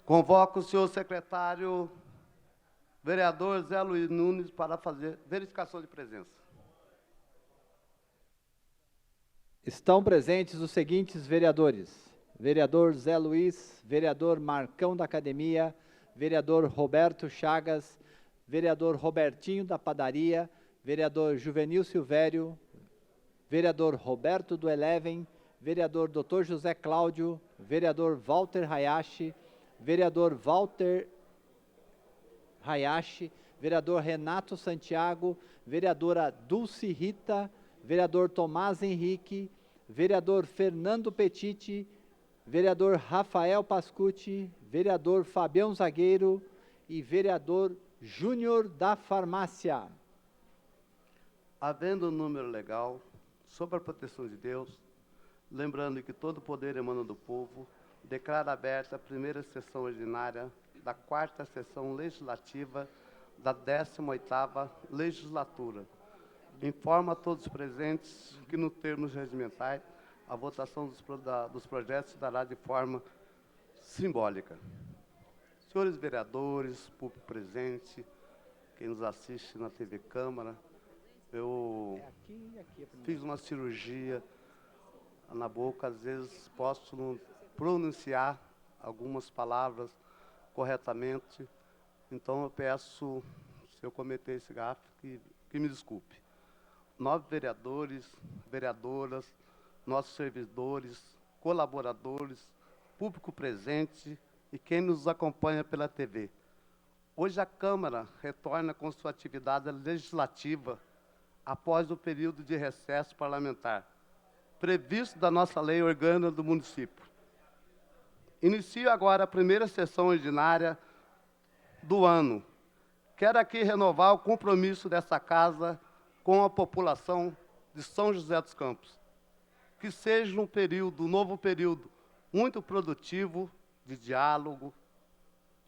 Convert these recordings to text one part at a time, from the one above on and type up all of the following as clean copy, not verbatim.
Convoco o senhor secretário, vereador Zé Luiz Nunes, para fazer verificação de presença. Estão presentes os seguintes vereadores: vereador Zé Luiz, vereador Marcão da Academia, vereador Roberto Chagas, vereador Robertinho da Padaria, vereador Juvenil Silvério, vereador Roberto do Eleven, vereador Dr. José Cláudio, vereador Walter Hayashi, vereador Walter Hayashi, vereador Renato Santiago, vereadora Dulce Rita, vereador Tomás Henrique, vereador Fernando Petiti, vereador Rafael Pascucci, vereador Fabião Zagueiro e vereador Júnior da Farmácia. Havendo um número legal, sob a proteção de Deus, lembrando que todo poder emana do povo, declaro aberta a primeira sessão ordinária da 4ª sessão legislativa da 18ª legislatura. Informo a todos os presentes que, nos termos regimentais, a votação dos projetos se dará de forma simbólica. Senhores vereadores, público presente, quem nos assiste na TV Câmara, eu fiz uma cirurgia na boca, às vezes posso não pronunciar algumas palavras corretamente, então eu peço, se eu cometer esse gafe, que me desculpe. 9 vereadores, vereadoras, nossos servidores, colaboradores, público presente e quem nos acompanha pela TV. Hoje a Câmara retorna com sua atividade legislativa após o período de recesso parlamentar, previsto da nossa lei orgânica do município. Inicio agora a primeira sessão ordinária do ano. Quero aqui renovar o compromisso dessa casa com a população de São José dos Campos. Que seja um novo período muito produtivo de diálogo,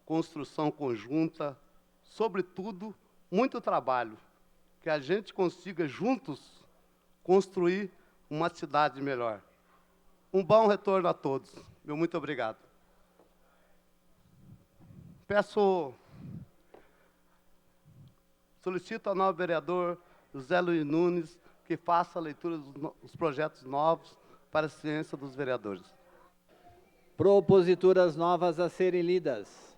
construção conjunta, sobretudo, muito trabalho, que a gente consiga juntos construir uma cidade melhor. Um bom retorno a todos. Meu muito obrigado. Solicito ao novo vereador José Luiz Nunes que faça a leitura dos projetos novos para a ciência dos vereadores. Proposituras novas a serem lidas.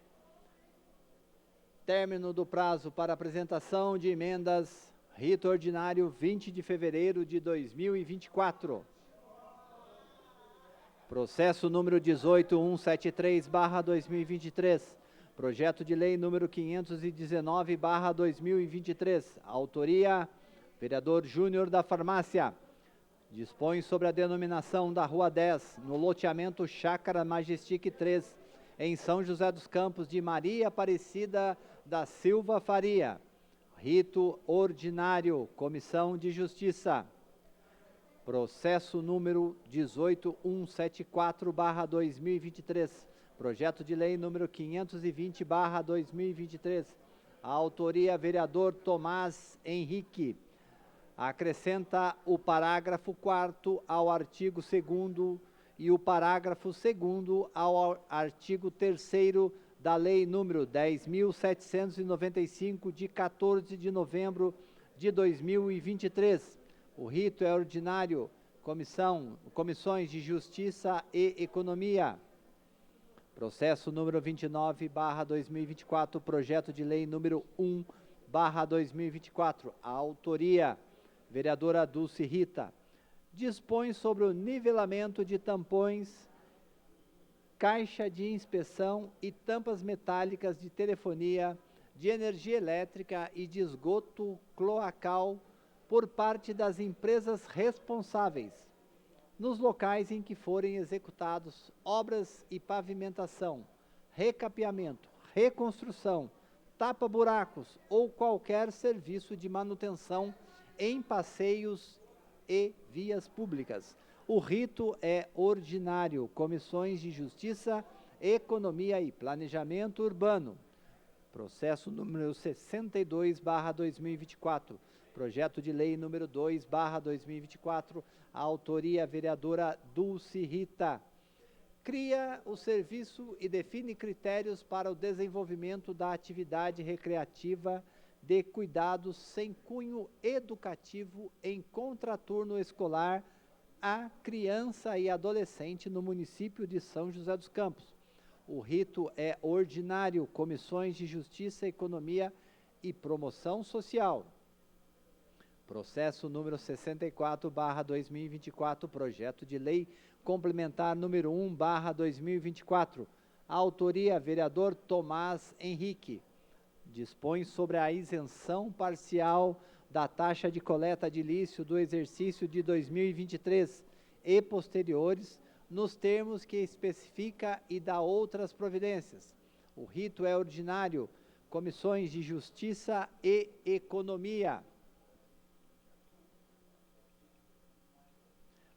Término do prazo para apresentação de emendas, rito ordinário 20 de fevereiro de 2024. Processo número 18173/2023. Projeto de lei número 519/2023. Autoria, vereador Júnior da Farmácia. Dispõe sobre a denominação da Rua 10, no loteamento Chácara Majestic 3, em São José dos Campos, de Maria Aparecida da Silva Faria. Rito ordinário, Comissão de Justiça. Processo número 18174/2023. Projeto de lei número 520/2023. A autoria, vereador Tomás Henrique. Acrescenta o parágrafo 4º ao artigo 2º e o parágrafo 2º ao artigo 3º da Lei número 10.795, de 14 de novembro de 2023. O rito é ordinário, comissões de Justiça e Economia. Processo número 29/2024, projeto de lei número 1/2024. A autoria, vereadora Dulce Rita. Dispõe sobre o nivelamento de tampões, caixa de inspeção e tampas metálicas de telefonia, de energia elétrica e de esgoto cloacal por parte das empresas responsáveis, nos locais em que forem executados obras e pavimentação, recapeamento, reconstrução, tapa-buracos ou qualquer serviço de manutenção em passeios e vias públicas. O rito é ordinário, comissões de Justiça, Economia e Planejamento Urbano. Processo número 62/2024. Projeto de lei número 2/2024. A autoria, vereadora Dulce Rita. cria o serviço e define critérios para o desenvolvimento da atividade recreativa de cuidados sem cunho educativo em contraturno escolar a criança e adolescente no município de São José dos Campos. O rito é ordinário, Comissões de Justiça, Economia e Promoção Social. Processo número 64/2024, projeto de lei complementar número 1/2024. Autoria, vereador Tomás Henrique. Dispõe sobre a isenção parcial da taxa de coleta de lixo do exercício de 2023 e posteriores, nos termos que especifica e dá outras providências. O rito é ordinário, Comissões de Justiça e Economia.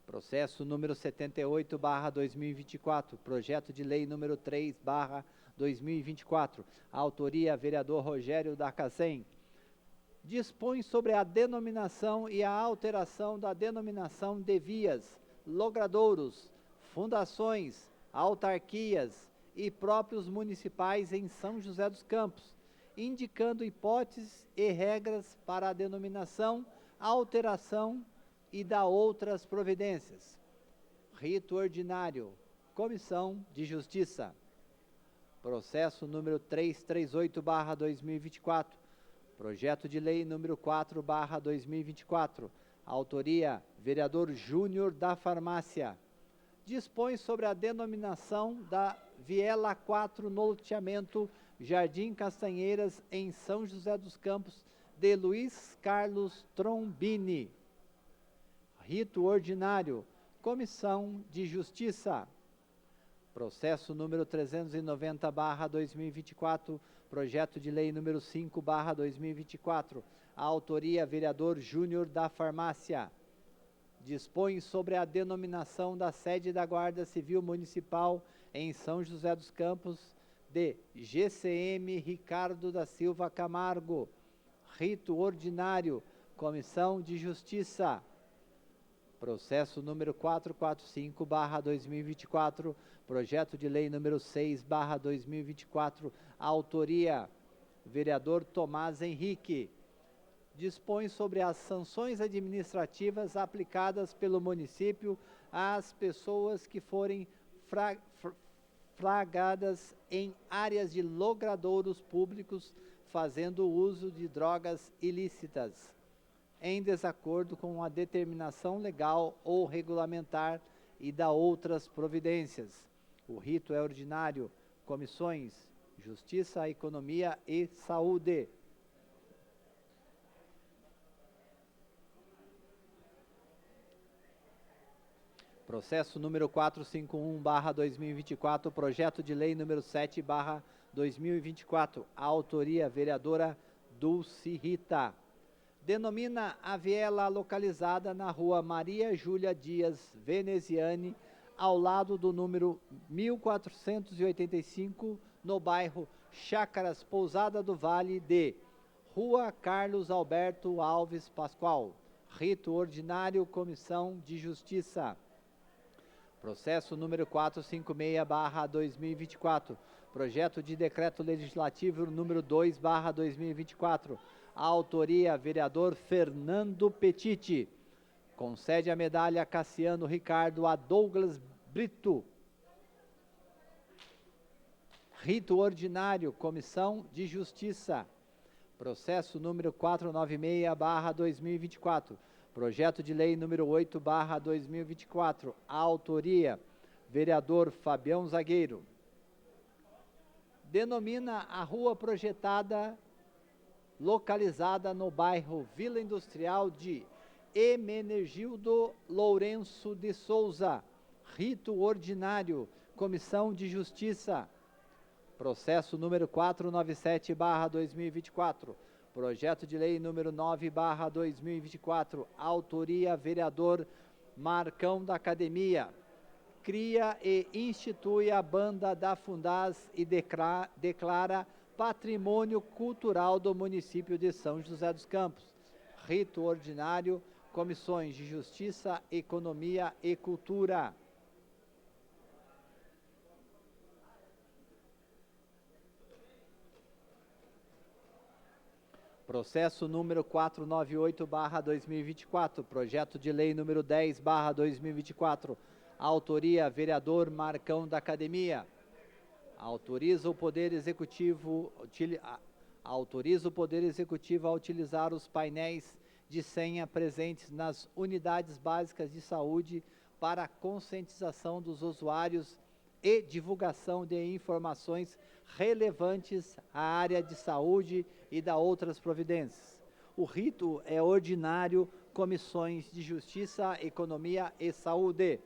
Processo número 78/2024, projeto de lei número 3/2024. Autoria, vereador Rogério Dacacém. Dispõe sobre a denominação e a alteração da denominação de vias, logradouros, fundações, autarquias e próprios municipais em São José dos Campos, indicando hipóteses e regras para a denominação, alteração e dá outras providências. Rito ordinário, Comissão de Justiça. Processo número 338/2024, projeto de lei número 4/2024. Autoria, vereador Júnior da Farmácia. Dispõe sobre a denominação da Viela 4 no loteamento Jardim Castanheiras, em São José dos Campos, de Luiz Carlos Trombini. Rito ordinário, Comissão de Justiça. Processo número 390/2024, projeto de lei número 5/2024. Autoria, vereador Júnior da Farmácia. Dispõe sobre a denominação da sede da Guarda Civil Municipal em São José dos Campos, de GCM Ricardo da Silva Camargo. Rito ordinário, Comissão de Justiça. Processo número 445/2024, projeto de lei número 6/2024, autoria, vereador Tomás Henrique. Dispõe sobre as sanções administrativas aplicadas pelo município às pessoas que forem flagradas em áreas de logradouros públicos fazendo uso de drogas ilícitas, em desacordo com a determinação legal ou regulamentar e da outras providências. O rito é ordinário, Comissões, Justiça, Economia e Saúde. Processo número 451/2024, projeto de lei número 7/2024. Autoria, vereadora Dulce Rita. Denomina a viela localizada na rua Maria Júlia Dias Veneziane, ao lado do número 1485, no bairro Chácaras Pousada do Vale, de Rua Carlos Alberto Alves Pascoal. Rito ordinário, Comissão de Justiça. Processo número 456/2024, projeto de decreto legislativo número 2/2024. Autoria, vereador Fernando Petiti. Concede a medalha Cassiano Ricardo a Douglas Brito. Rito ordinário, Comissão de Justiça. Processo número 496/2024. Projeto de lei número 8/2024. Autoria, vereador Fabião Zagueiro. Denomina a rua projetada localizada no bairro Vila Industrial de Hermenegildo Lourenço de Souza. Rito ordinário, Comissão de Justiça. Processo número 497/2024. Projeto de lei número 9/2024. Autoria, vereador Marcão da Academia. Cria e institui a Banda da Fundaz e declara Patrimônio Cultural do município de São José dos Campos. Rito ordinário, Comissões de Justiça, Economia e Cultura. Processo número 498/2024, projeto de lei número 10/2024, autoria vereador Marcão da Academia. Autoriza o Poder Executivo a utilizar os painéis de senha presentes nas unidades básicas de saúde para a conscientização dos usuários e divulgação de informações relevantes à área de saúde e da outras providências. O rito é ordinário, comissões de Justiça, Economia e Saúde.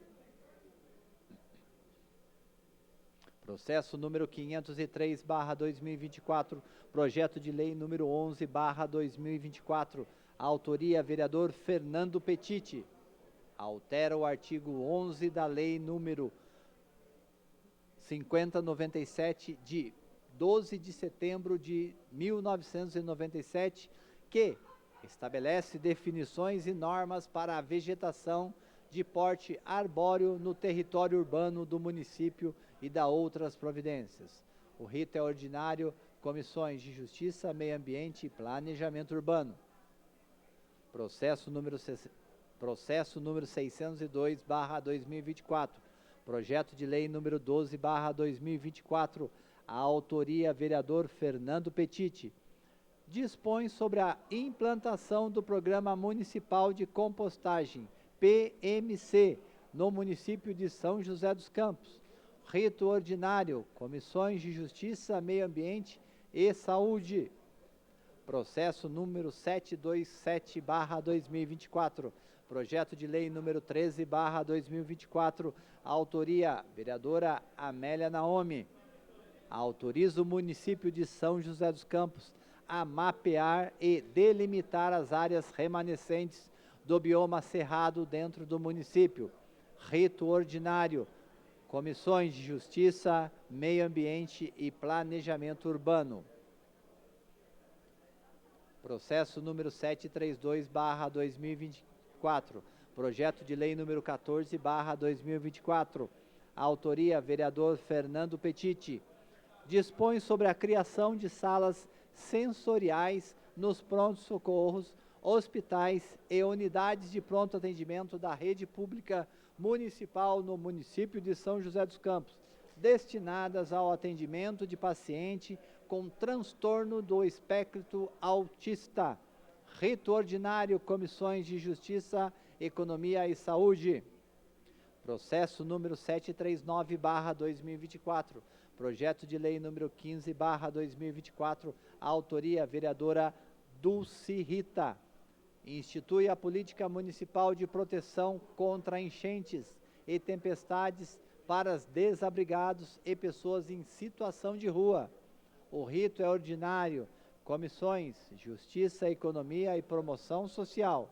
Processo número 503/2024, projeto de lei número 11/2024, autoria vereador Fernando Petiti. Altera o artigo 11 da lei número 5097 de 12 de setembro de 1997, que estabelece definições e normas para a vegetação de porte arbóreo no território urbano do município e da outras providências. O rito é ordinário, comissões de Justiça, Meio Ambiente e Planejamento Urbano. Processo número 602/2024, projeto de lei número 12/2024, a autoria vereador Fernando Petiti. Dispõe sobre a implantação do Programa Municipal de Compostagem, PMC, no município de São José dos Campos. Rito ordinário, comissões de Justiça, Meio Ambiente e Saúde. Processo número 727/2024, projeto de lei número 13/2024, autoria vereadora Amélia Naomi. Autoriza o município de São José dos Campos a mapear e delimitar as áreas remanescentes do bioma cerrado dentro do município. Rito ordinário, comissões de Justiça, Meio Ambiente e Planejamento Urbano. Processo número 732/2024, projeto de lei número 14/2024, autoria vereador Fernando Petiti. Dispõe sobre a criação de salas sensoriais nos prontos-socorros, hospitais e unidades de pronto atendimento da rede pública municipal no município de São José dos Campos, destinadas ao atendimento de paciente com transtorno do espectro autista. Rito ordinário, comissões de Justiça, Economia e Saúde. Processo número 739/2024, projeto de lei número 15/2024, autoria vereadora Dulce Rita. Institui a política municipal de proteção contra enchentes e tempestades para os desabrigados e pessoas em situação de rua. O rito é ordinário, comissões, Justiça, Economia e Promoção Social.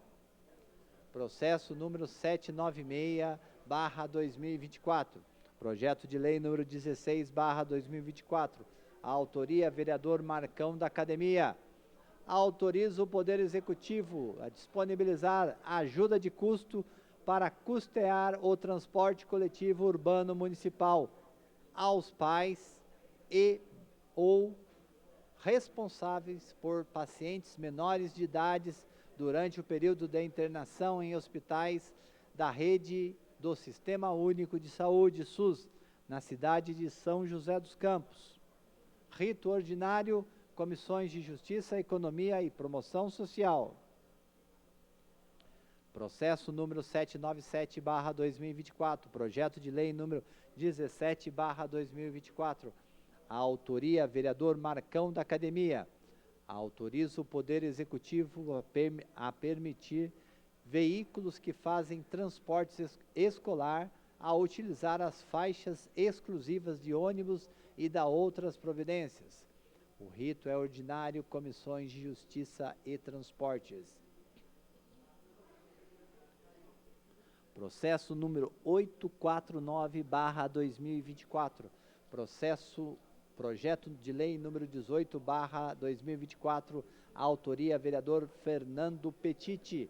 Processo número 796/2024, projeto de lei número 16/2024, a autoria vereador Marcão da Academia. Autoriza o Poder Executivo a disponibilizar ajuda de custo para custear o transporte coletivo urbano municipal aos pais e ou responsáveis por pacientes menores de idade durante o período de internação em hospitais da rede do Sistema Único de Saúde, SUS, na cidade de São José dos Campos. Rito ordinário, comissões de Justiça, Economia e Promoção Social. Processo número 797/2024, projeto de lei número 17/2024, a autoria vereador Marcão da Academia. Autoriza o Poder Executivo a permitir veículos que fazem transporte escolar a utilizar as faixas exclusivas de ônibus e da outras providências. O rito é ordinário, comissões de Justiça e Transportes. Processo número 849/2024, projeto de lei número 18/2024, autoria vereador Fernando Petiti.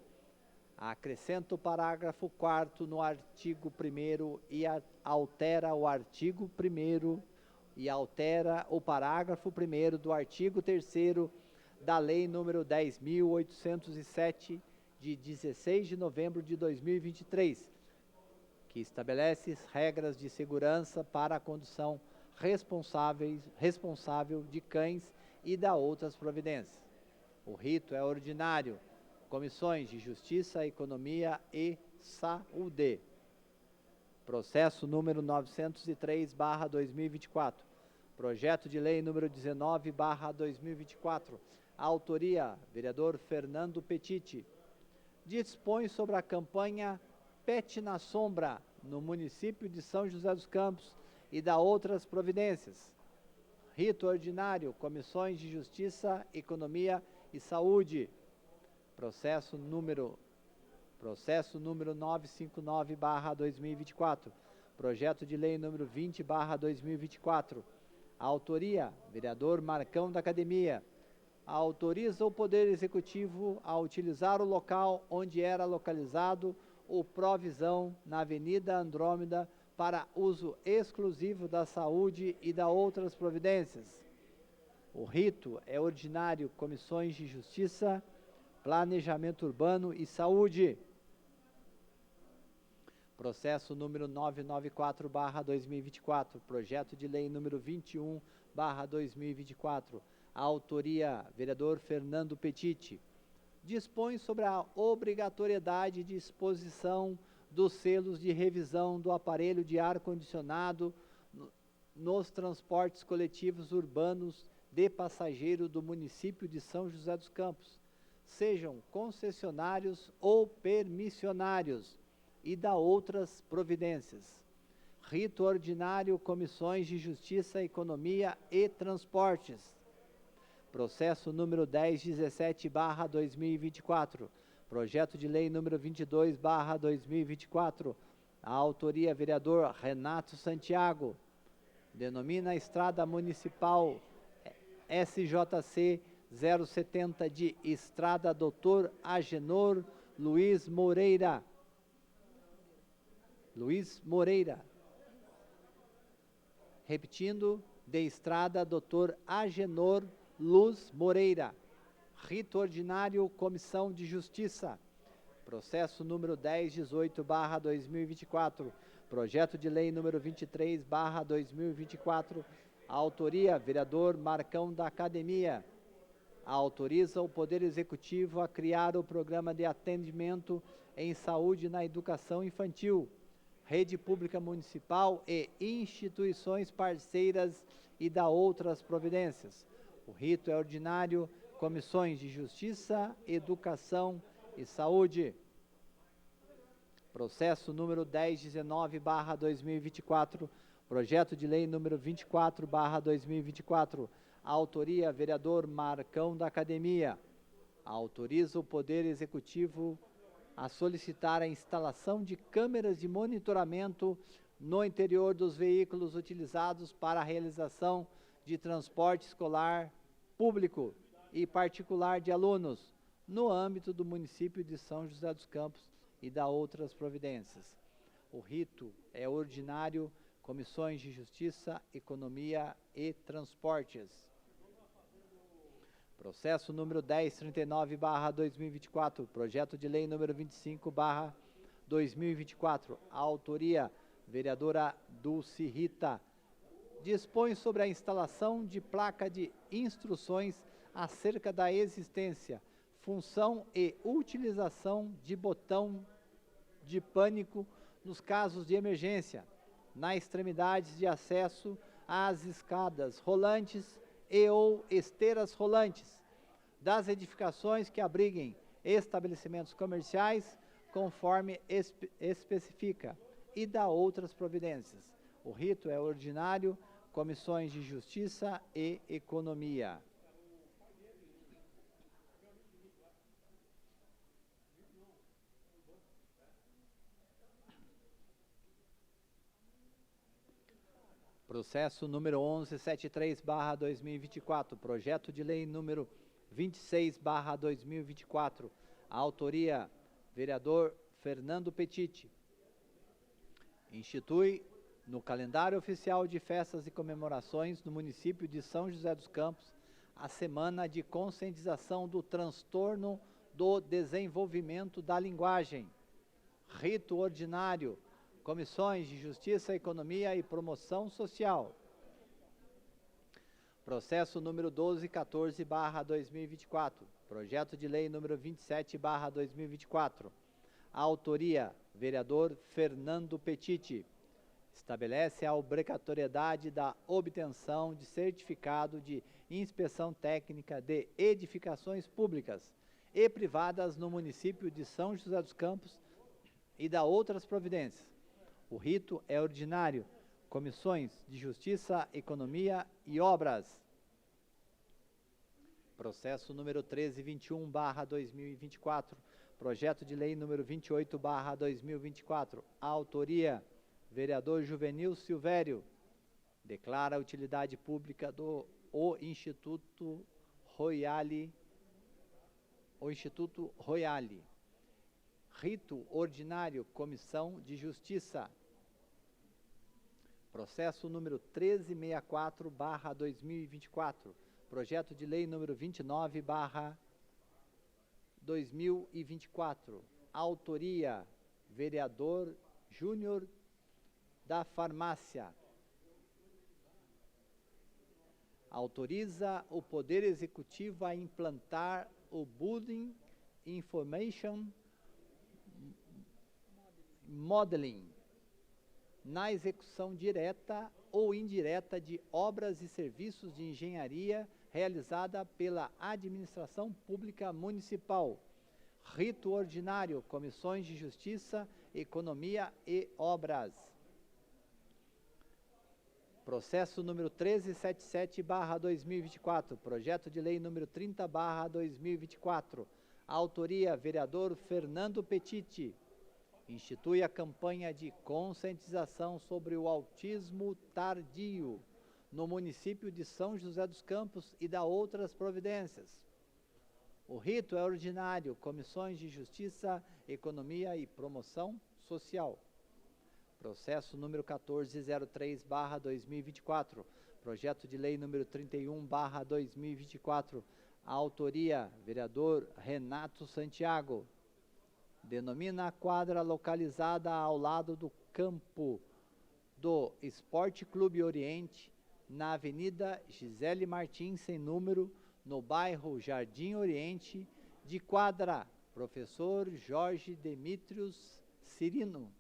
Acrescenta o parágrafo 4º no artigo 1º e altera o artigo 1º e altera o parágrafo 1º do artigo 3º da Lei número 10.807, de 16 de novembro de 2023, que estabelece regras de segurança para a condução responsável de cães e da outras providências. O rito é ordinário. Comissões de Justiça, Economia e Saúde. Processo número 903/2024. Projeto de lei número 19/2024. Autoria, vereador Fernando Petiti. Dispõe sobre a campanha Pet na Sombra, no município de São José dos Campos, e da outras providências. Rito ordinário, Comissões de Justiça, Economia e Saúde. Processo número 959/2024. Projeto de lei número 20/2024. Autoria, vereador Marcão da Academia. Autoriza o Poder Executivo a utilizar o local onde era localizado o Provisão na Avenida Andrômeda para uso exclusivo da saúde e da outras providências. O rito é ordinário, Comissões de Justiça, Planejamento Urbano e Saúde. Processo número 994/2024, projeto de lei número 21/2024. Autoria, vereador Fernando Petiti. Dispõe sobre a obrigatoriedade de exposição dos selos de revisão do aparelho de ar-condicionado nos transportes coletivos urbanos de passageiro do município de São José dos Campos, sejam concessionários ou permissionários, e da outras providências. Rito ordinário, Comissões de Justiça, Economia e Transportes. Processo número 1017/2024. Projeto de lei número 22/2024. A autoria, vereador Renato Santiago. Denomina a Estrada Municipal SJC 070 de Estrada Doutor Agenor Luiz Moreira. Repetindo, de Estrada Doutor Agenor Luz Moreira. Rito ordinário, Comissão de Justiça. Processo número 1018/2024. Projeto de lei número 23/2024. Autoria, vereador Marcão da Academia. Autoriza o Poder Executivo a criar o Programa de Atendimento em Saúde na Educação Infantil, Rede Pública Municipal e instituições parceiras, e da outras providências. O rito é ordinário, Comissões de Justiça, Educação e Saúde. Processo número 1019/2024, projeto de lei número 24/2024. Autoria, vereador Marcão da Academia. Autoriza o Poder Executivo a solicitar a instalação de câmeras de monitoramento no interior dos veículos utilizados para a realização de transporte escolar público e particular de alunos, no âmbito do município de São José dos Campos, e da outras providências. O rito é ordinário, Comissões de Justiça, Economia e Transportes. Processo número 1039/2024, projeto de lei número 25/2024. Autoria, vereadora Dulce Rita. Dispõe sobre a instalação de placa de instruções acerca da existência, função e utilização de botão de pânico nos casos de emergência, nas extremidades de acesso às escadas rolantes e ou esteiras rolantes das edificações que abriguem estabelecimentos comerciais, conforme especifica, e da outras providências. O rito é ordinário, Comissões de Justiça e Economia. Processo número 1173/2024, projeto de lei número 26/2024. Autoria, vereador Fernando Petiti. Institui no calendário oficial de festas e comemorações no município de São José dos Campos a Semana de Conscientização do Transtorno do Desenvolvimento da Linguagem. Rito ordinário, Comissões de Justiça, Economia e Promoção Social. Processo número 1214/2024, projeto de lei número 27/2024. Autoria, vereador Fernando Petiti. Estabelece a obrigatoriedade da obtenção de certificado de inspeção técnica de edificações públicas e privadas no município de São José dos Campos e da outras providências. O rito é ordinário. Comissões de Justiça, Economia e Obras. Processo número 1321/2024, projeto de lei número 28/2024. Autoria, vereador Juvenil Silvério. Declara a utilidade pública do Instituto Royale. Rito ordinário, Comissão de Justiça. Processo número 1364/2024, projeto de lei número 29/2024. Autoria, vereador Júnior da Farmácia. Autoriza o Poder Executivo a implantar o Building Information Modeling na execução direta ou indireta de obras e serviços de engenharia realizada pela administração pública municipal. Rito ordinário, Comissões de Justiça, Economia e Obras. Processo número 1377/2024, projeto de lei número 30/2024. Autoria, vereador Fernando Petiti. Institui a campanha de conscientização sobre o autismo tardio no município de São José dos Campos e da outras providências. O rito é ordinário. Comissões de Justiça, Economia e Promoção Social. Processo número 1403/2024, projeto de lei número 31/2024. Autoria, vereador Renato Santiago. Denomina a quadra localizada ao lado do campo do Esporte Clube Oriente, na Avenida Gisele Martins, sem número, no bairro Jardim Oriente, de quadra Professor Jorge Demetrios Cirino.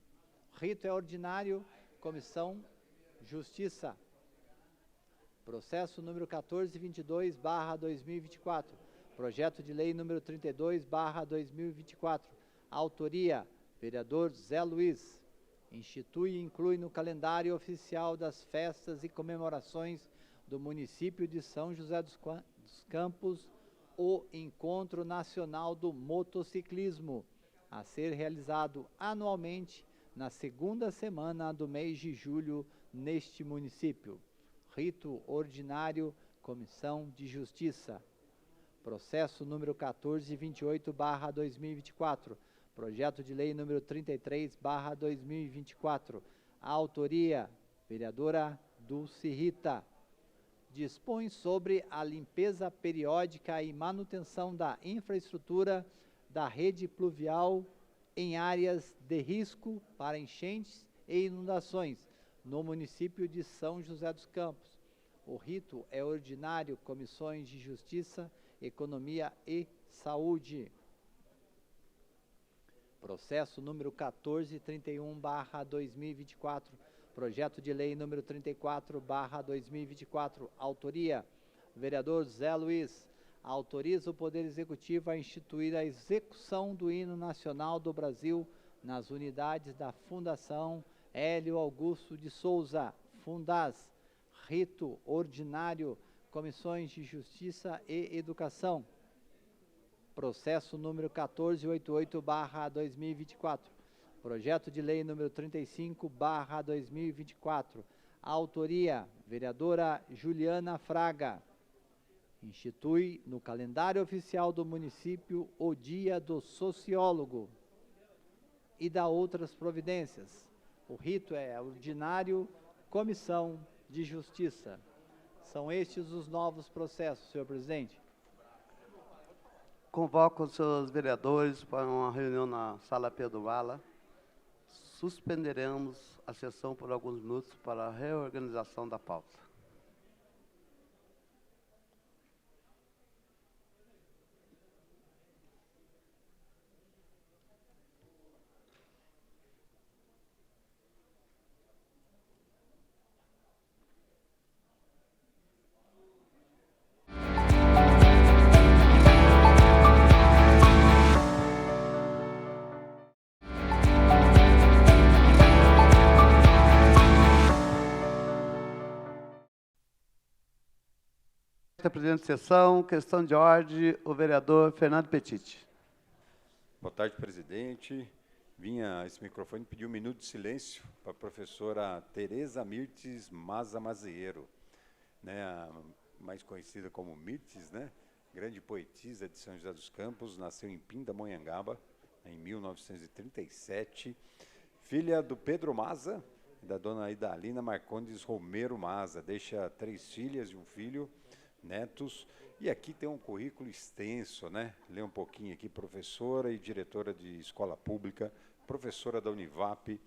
Rito é ordinário, Comissão Justiça. Processo número 1422/2024, projeto de lei número 32/2024. Autoria, vereador Zé Luiz. Institui e inclui no calendário oficial das festas e comemorações do município de São José dos Campos o Encontro Nacional do Motociclismo, a ser realizado anualmente na segunda semana do mês de julho neste município. Rito ordinário, Comissão de Justiça. Processo número 1428/2024, projeto de lei número 33/2024. Autoria, vereadora Dulce Rita. Dispõe sobre a limpeza periódica e manutenção da infraestrutura da rede pluvial em áreas de risco para enchentes e inundações no município de São José dos Campos. O rito é ordinário. Comissões de Justiça, Economia e Saúde. Processo número 1431/2024, projeto de lei número 34/2024. Autoria, vereador Zé Luiz. Autoriza o Poder Executivo a instituir a execução do hino nacional do Brasil nas unidades da Fundação Hélio Augusto de Souza, Fundas. Rito ordinário, Comissões de Justiça e Educação. Processo número 1488/2024, projeto de lei número 35/2024. Autoria, vereadora Juliana Fraga. Institui no calendário oficial do município o Dia do Sociólogo e da outras providências. O rito é ordinário, Comissão de Justiça. São estes os novos processos, senhor presidente. Convoco os seus vereadores para uma reunião na Sala Pedro Vala. Suspenderemos a sessão por alguns minutos para a reorganização da pauta. Presidente de sessão, questão de ordem, o vereador Fernando Petit. Boa tarde, presidente. Vinha a esse microfone pedir um minuto de silêncio para a professora Tereza Mirtes Maza Mazieiro, né, a mais conhecida como Mirtes, né, grande poetisa de São José dos Campos, nasceu em Pindamonhangaba, em 1937, filha do Pedro Maza e da dona Idalina Marcondes Romero Maza, deixa 3 filhas e um filho, netos, e aqui tem um currículo extenso, né? Lê um pouquinho aqui, professora e diretora de escola pública, professora da Univap,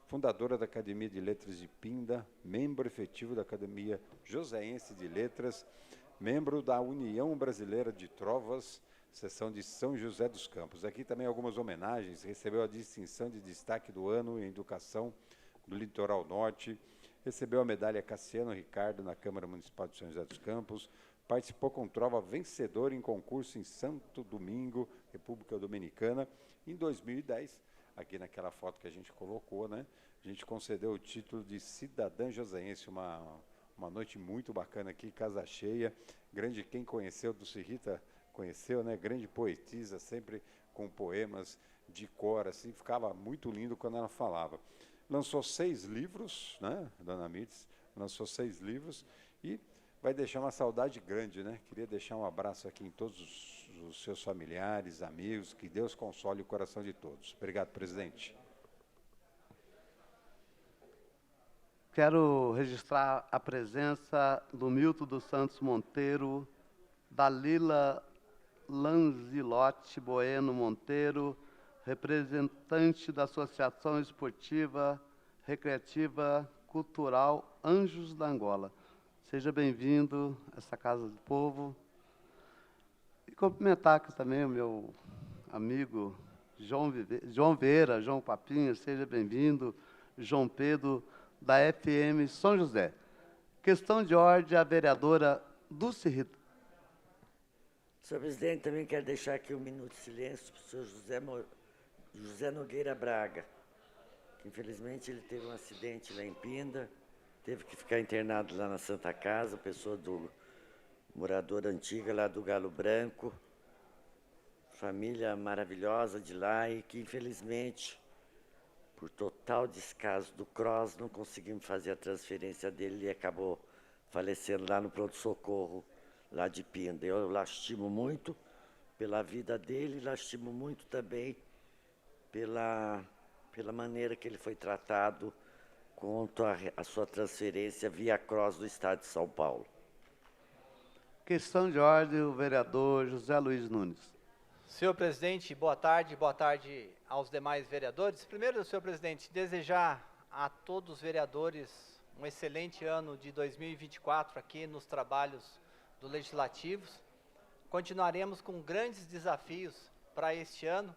fundadora da Academia de Letras de Pinda, membro efetivo da Academia Joseense de Letras, membro da União Brasileira de Trovas, seção de São José dos Campos. Aqui também algumas homenagens, recebeu a distinção de destaque do ano em Educação do Litoral Norte, recebeu a medalha Cassiano Ricardo na Câmara Municipal de São José dos Campos, participou com trova vencedor em concurso em Santo Domingo, República Dominicana. Em 2010, aqui naquela foto que a gente colocou, né, a gente concedeu o título de cidadã joseense, uma noite muito bacana aqui, casa cheia, grande, quem conheceu Dulce Rita conheceu, né, grande poetisa, sempre com poemas de cor, assim, ficava muito lindo quando ela falava. Lançou 6 livros, né, dona Mirtes, lançou 6 livros e vai deixar uma saudade grande, né? Queria deixar um abraço aqui em todos os seus familiares, amigos, que Deus console o coração de todos. Obrigado, presidente. Quero registrar a presença do Milton dos Santos Monteiro, da Lila Lanzilotti Bueno Monteiro, representante da Associação Esportiva Recreativa Cultural Anjos da Angola. Seja bem-vindo a essa Casa do Povo. E cumprimentar aqui também o meu amigo João Vieira, João Papinha, seja bem-vindo, João Pedro, da FM São José. Questão de ordem, a vereadora Dulce Rita. Senhor presidente, também quero deixar aqui um minuto de silêncio para o senhor José Nogueira Braga, que infelizmente ele teve um acidente lá em Pinda, teve que ficar internado lá na Santa Casa, pessoa do morador antiga lá do Galo Branco, família maravilhosa de lá e que infelizmente, por total descaso do CROSS, não conseguimos fazer a transferência dele e acabou falecendo lá no pronto-socorro, lá de Pinda. Eu lastimo muito pela vida dele, lastimo muito também pela maneira que ele foi tratado quanto à sua transferência via CROSS do Estado de São Paulo. Questão de ordem, o vereador José Luiz Nunes. Senhor presidente, boa tarde aos demais vereadores. Primeiro, senhor presidente, desejar a todos os vereadores um excelente ano de 2024 aqui nos trabalhos do Legislativos. Continuaremos com grandes desafios para este ano.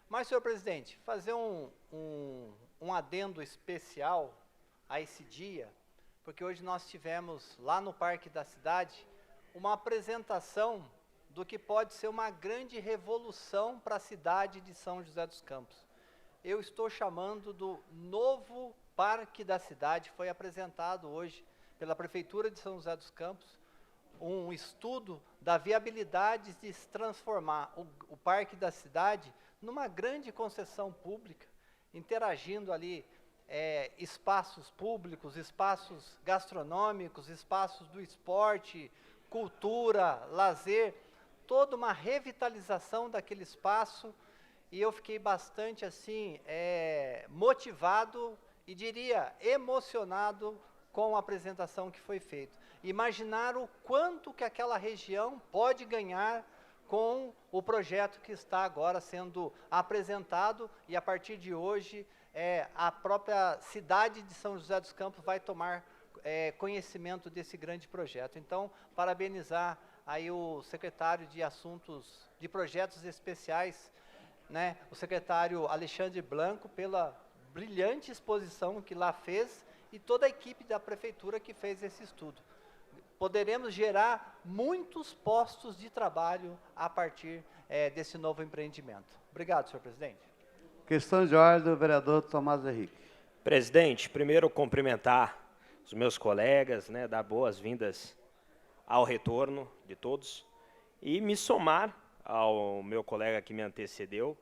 Mas, senhor presidente, fazer um adendo especial a esse dia, porque hoje nós tivemos lá no Parque da Cidade uma apresentação do que pode ser uma grande revolução para a cidade de São José dos Campos. Eu estou chamando do novo Parque da Cidade, foi apresentado hoje pela Prefeitura de São José dos Campos, um estudo da viabilidade de se transformar o Parque da Cidade numa grande concessão pública, interagindo ali espaços públicos, espaços gastronômicos, espaços do esporte, cultura, lazer, toda uma revitalização daquele espaço, e eu fiquei bastante assim motivado e diria emocionado com a apresentação que foi feita. Imaginar o quanto que aquela região pode ganhar com o projeto que está agora sendo apresentado, e a partir de hoje a própria cidade de São José dos Campos vai tomar conhecimento desse grande projeto. Então, parabenizar aí o secretário de Assuntos de Projetos Especiais, né, o secretário Alexandre Blanco, pela brilhante exposição que lá fez, e toda a equipe da prefeitura que fez esse estudo. Poderemos gerar muitos postos de trabalho a partir desse novo empreendimento. Obrigado, senhor presidente. Questão de ordem, o vereador Tomás Henrique. Presidente, primeiro cumprimentar os meus colegas, né, dar boas-vindas ao retorno de todos e me somar ao meu colega que me antecedeu,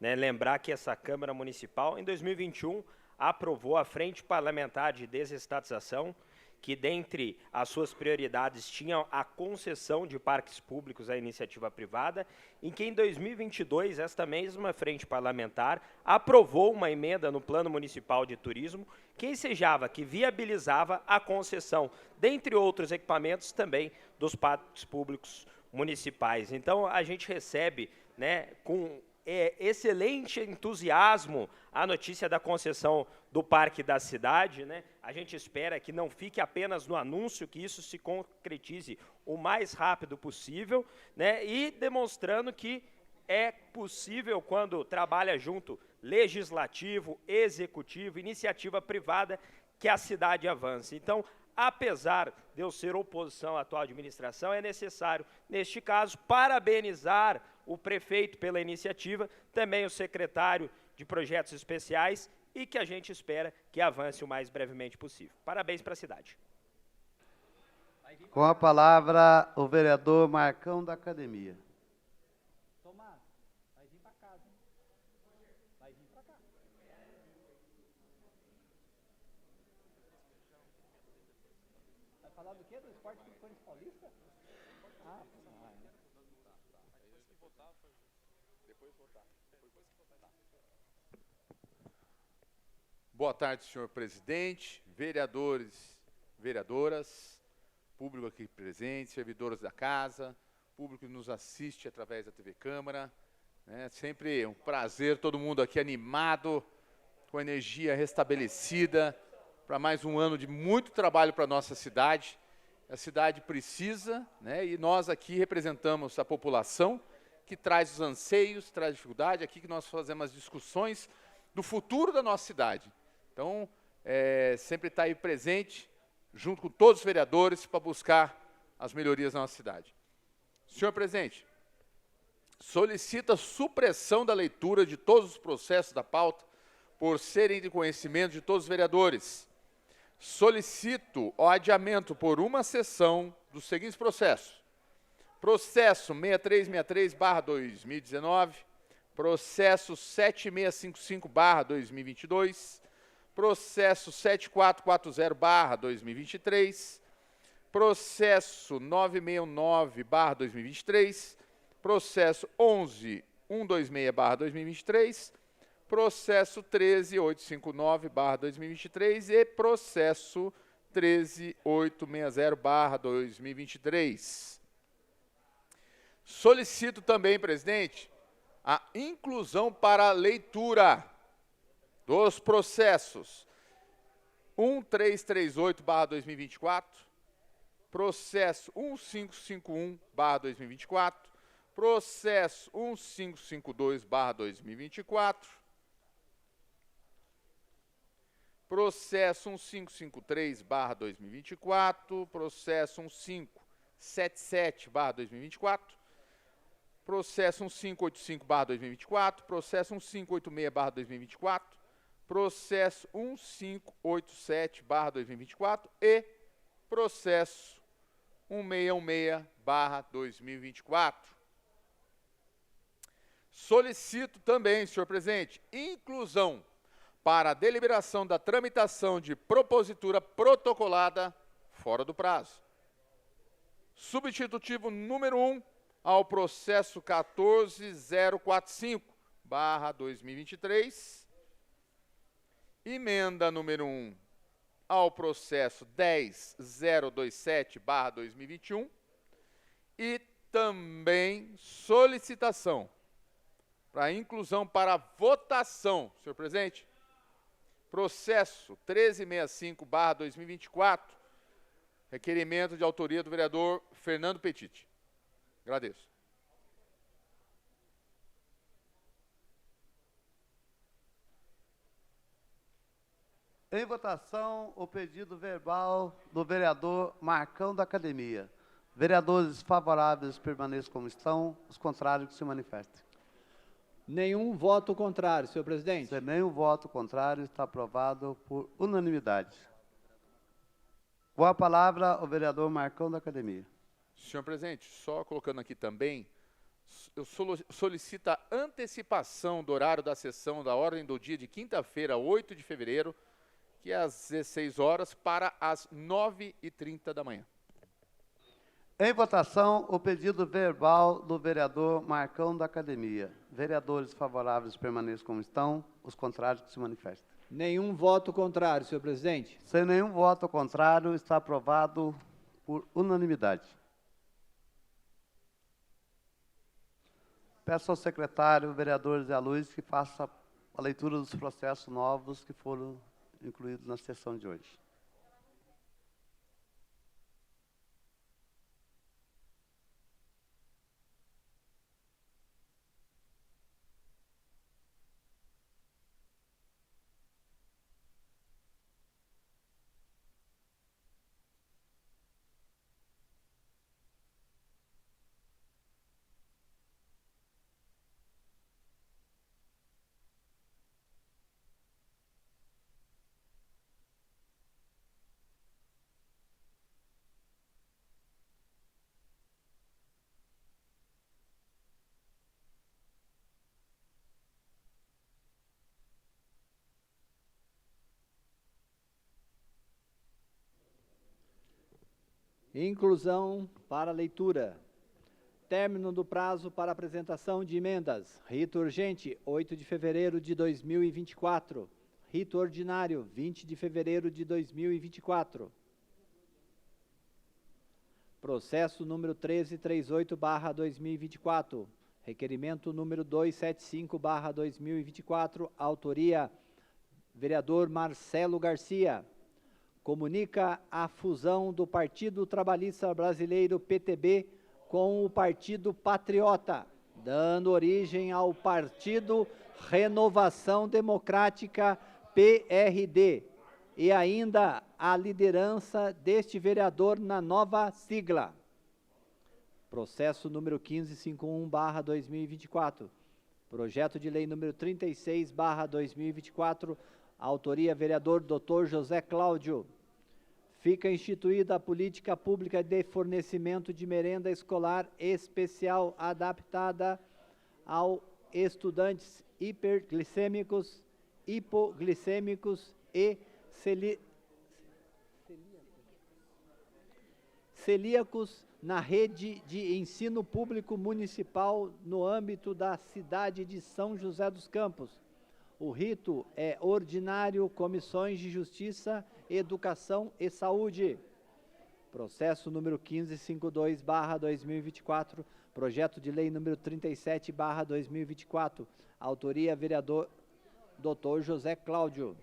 né, lembrar que essa Câmara Municipal, em 2021, aprovou a Frente Parlamentar de Desestatização, que, dentre as suas prioridades, tinha a concessão de parques públicos à iniciativa privada, em que, em 2022, esta mesma frente parlamentar aprovou uma emenda no Plano Municipal de Turismo que ensejava, que viabilizava a concessão, dentre outros equipamentos, também dos parques públicos municipais. Então, a gente recebe, né, com excelente entusiasmo a notícia da concessão do Parque da Cidade, né? A gente espera que não fique apenas no anúncio, que isso se concretize o mais rápido possível, né? E demonstrando que é possível, quando trabalha junto legislativo, executivo, iniciativa privada, que a cidade avance. Então, apesar de eu ser oposição à atual administração, é necessário, neste caso, parabenizar o prefeito pela iniciativa, também o secretário de Projetos Especiais, e que a gente espera que avance o mais brevemente possível. Parabéns para a cidade. Com a palavra, o vereador Marcão da Academia. Tomás, vai vir para casa, hein? Vai vir para cá. Vai falar do quê? Do Esporte Clube Corinthians Paulista? Boa tarde, senhor presidente, vereadores, vereadoras, público aqui presente, servidores da casa, público que nos assiste através da TV Câmara. É sempre um prazer, todo mundo aqui animado, com energia restabelecida, para mais um ano de muito trabalho para a nossa cidade. A cidade precisa, né, e nós aqui representamos a população, que traz os anseios, traz dificuldade, aqui que nós fazemos as discussões do futuro da nossa cidade. Então, sempre está aí presente, junto com todos os vereadores, para buscar as melhorias na nossa cidade. Senhor presidente, solicita supressão da leitura de todos os processos da pauta, por serem de conhecimento de todos os vereadores. Solicito o adiamento por uma sessão dos seguintes processos. Processo 6363/2019, processo 7655/2022, processo 7440/2023, processo 9619/2023, processo 11126/2023, processo 13859/2023 e processo 13860/2023. Solicito também, presidente, a inclusão para a leitura dos processos 1338/2024, processo 1551/2024, processo 1552/2024, processo 1553/2024, processo 1577/2024, processo 1585/2024, processo 1586/2024, processo 1587/2024 e processo 1616/2024. Solicito também, senhor presidente, inclusão para a deliberação da tramitação de propositura protocolada fora do prazo. Substitutivo número 1 ao processo 14045/2023, emenda número 1 ao processo 10027/2021 e também solicitação para inclusão para votação, senhor presidente, processo 1365/2024, requerimento de autoria do vereador Fernando Petit. Agradeço. Em votação, o pedido verbal do vereador Marcão da Academia. Vereadores favoráveis permaneçam como estão, os contrários que se manifestem. Nenhum voto contrário, senhor presidente. Sem nenhum voto contrário, está aprovado por unanimidade. Com a palavra, o vereador Marcão da Academia. Senhor presidente, só colocando aqui também, eu solicito a antecipação do horário da sessão da ordem do dia de quinta-feira, 8 de fevereiro, que é às 16 horas, para as 9h30 da manhã. Em votação, o pedido verbal do vereador Marcão da Academia. Vereadores favoráveis permaneçam como estão, os contrários que se manifestem. Nenhum voto contrário, senhor presidente. Sem nenhum voto contrário, está aprovado por unanimidade. Peço ao secretário, vereador Zé Luiz, que faça a leitura dos processos novos que foram incluídos na sessão de hoje. Inclusão para leitura. Término do prazo para apresentação de emendas. Rito urgente, 8 de fevereiro de 2024. Rito ordinário, 20 de fevereiro de 2024. Processo número 1338/2024. Requerimento número 275/2024. Autoria, vereador Marcelo Garcia. Comunica a fusão do Partido Trabalhista Brasileiro, PTB, com o Partido Patriota, dando origem ao Partido Renovação Democrática, PRD, e ainda a liderança deste vereador na nova sigla. Processo número 1551/2024. Projeto de lei número 36/2024, autoria vereador Dr. José Cláudio. Fica instituída a política pública de fornecimento de merenda escolar especial adaptada aos estudantes hiperglicêmicos, hipoglicêmicos e celíacos na rede de ensino público municipal no âmbito da cidade de São José dos Campos. O rito é ordinário, Comissões de Justiça, Educação e Saúde. Processo número 1552/2024, projeto de lei número 37/2024, autoria vereador Dr. José Cláudio.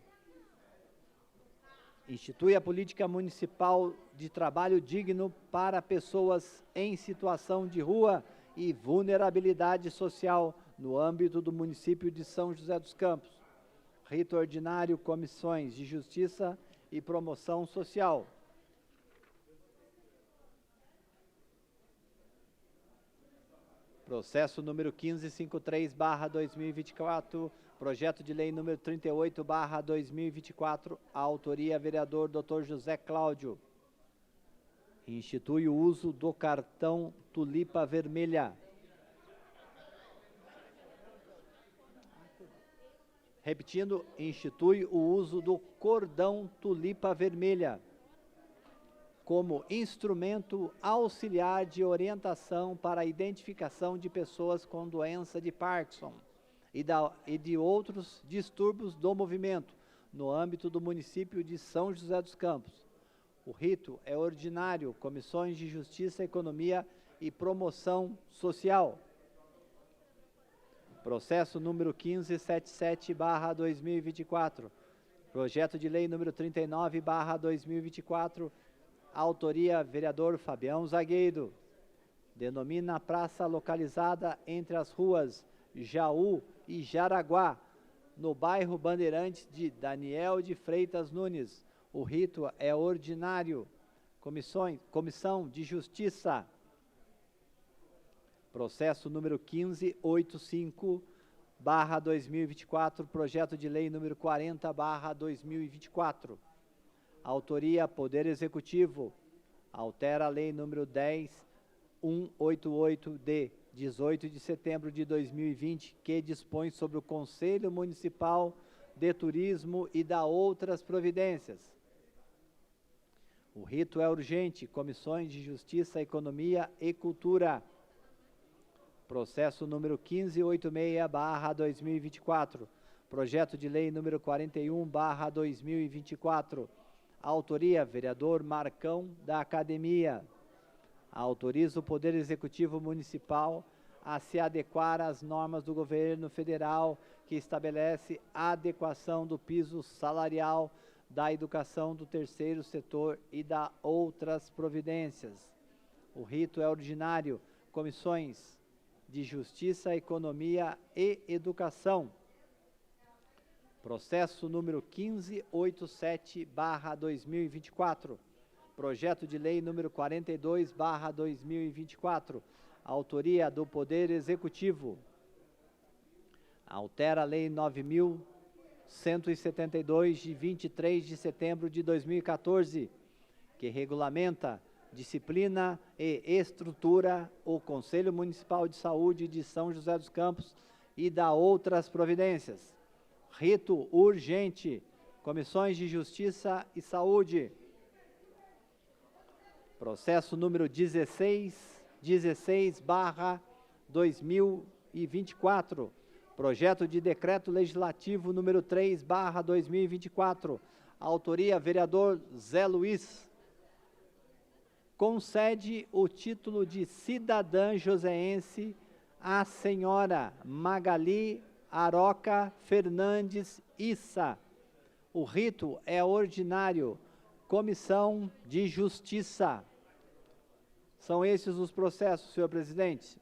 Institui a política municipal de trabalho digno para pessoas em situação de rua e vulnerabilidade social no âmbito do município de São José dos Campos. Rito ordinário, Comissões de Justiça e Promoção Social. Processo número 1553/2024, projeto de lei número 38/2024, autoria vereador Dr. José Cláudio. Institui o uso do cartão Tulipa Vermelha. Repetindo, institui o uso do cordão Tulipa Vermelha como instrumento auxiliar de orientação para a identificação de pessoas com doença de Parkinson e de outros distúrbios do movimento, no âmbito do município de São José dos Campos. O rito é ordinário, Comissões de Justiça, Economia e Promoção Social. Processo número 1577/2024. Projeto de lei número 39/2024. Autoria, vereador Fabião Zagueiro. Denomina praça localizada entre as ruas Jaú e Jaraguá, no bairro Bandeirantes de Daniel de Freitas Nunes. O rito é ordinário. Comissão de Justiça. Processo número 1585/2024, projeto de lei número 40/2024. Autoria, Poder Executivo. Altera a lei número 10.188 de 18 de setembro de 2020, que dispõe sobre o Conselho Municipal de Turismo e dá outras providências. O rito é urgente. Comissões de Justiça, Economia e Cultura. Processo número 1586/2024. Projeto de lei número 41/2024. Autoria, vereador Marcão da Academia. Autoriza o Poder Executivo Municipal a se adequar às normas do governo federal que estabelece a adequação do piso salarial da educação do terceiro setor e da outras providências. O rito é ordinário. Comissões de Justiça, Economia e Educação. Processo número 1587/2024. Projeto de lei número 42/2024. Autoria do Poder Executivo. Altera a lei 9.172 de 23 de setembro de 2014, que regulamenta, disciplina e estrutura o Conselho Municipal de Saúde de São José dos Campos e dá outras providências. Rito urgente. Comissões de Justiça e Saúde. Processo número 16/2024. Projeto de Decreto Legislativo número 3/2024. Autoria, vereador Zé Luiz. Concede o título de cidadã joseense à senhora Magali Aroca Fernandes Issa. O rito é ordinário. Comissão de Justiça. São esses os processos, senhor presidente.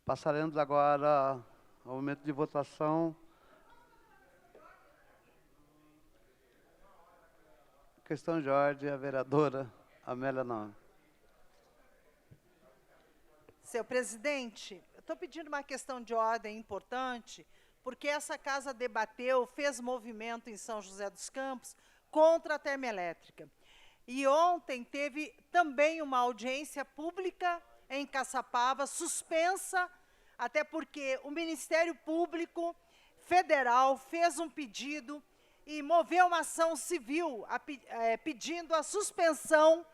Passaremos agora ao momento de votação. Questão de ordem, a vereadora Amélia Nobre. Senhor presidente, eu estou pedindo uma questão de ordem importante, porque essa casa debateu, fez movimento em São José dos Campos contra a termoelétrica. E ontem teve também uma audiência pública em Caçapava, suspensa, até porque o Ministério Público Federal fez um pedido e moveu uma ação civil pedindo a suspensão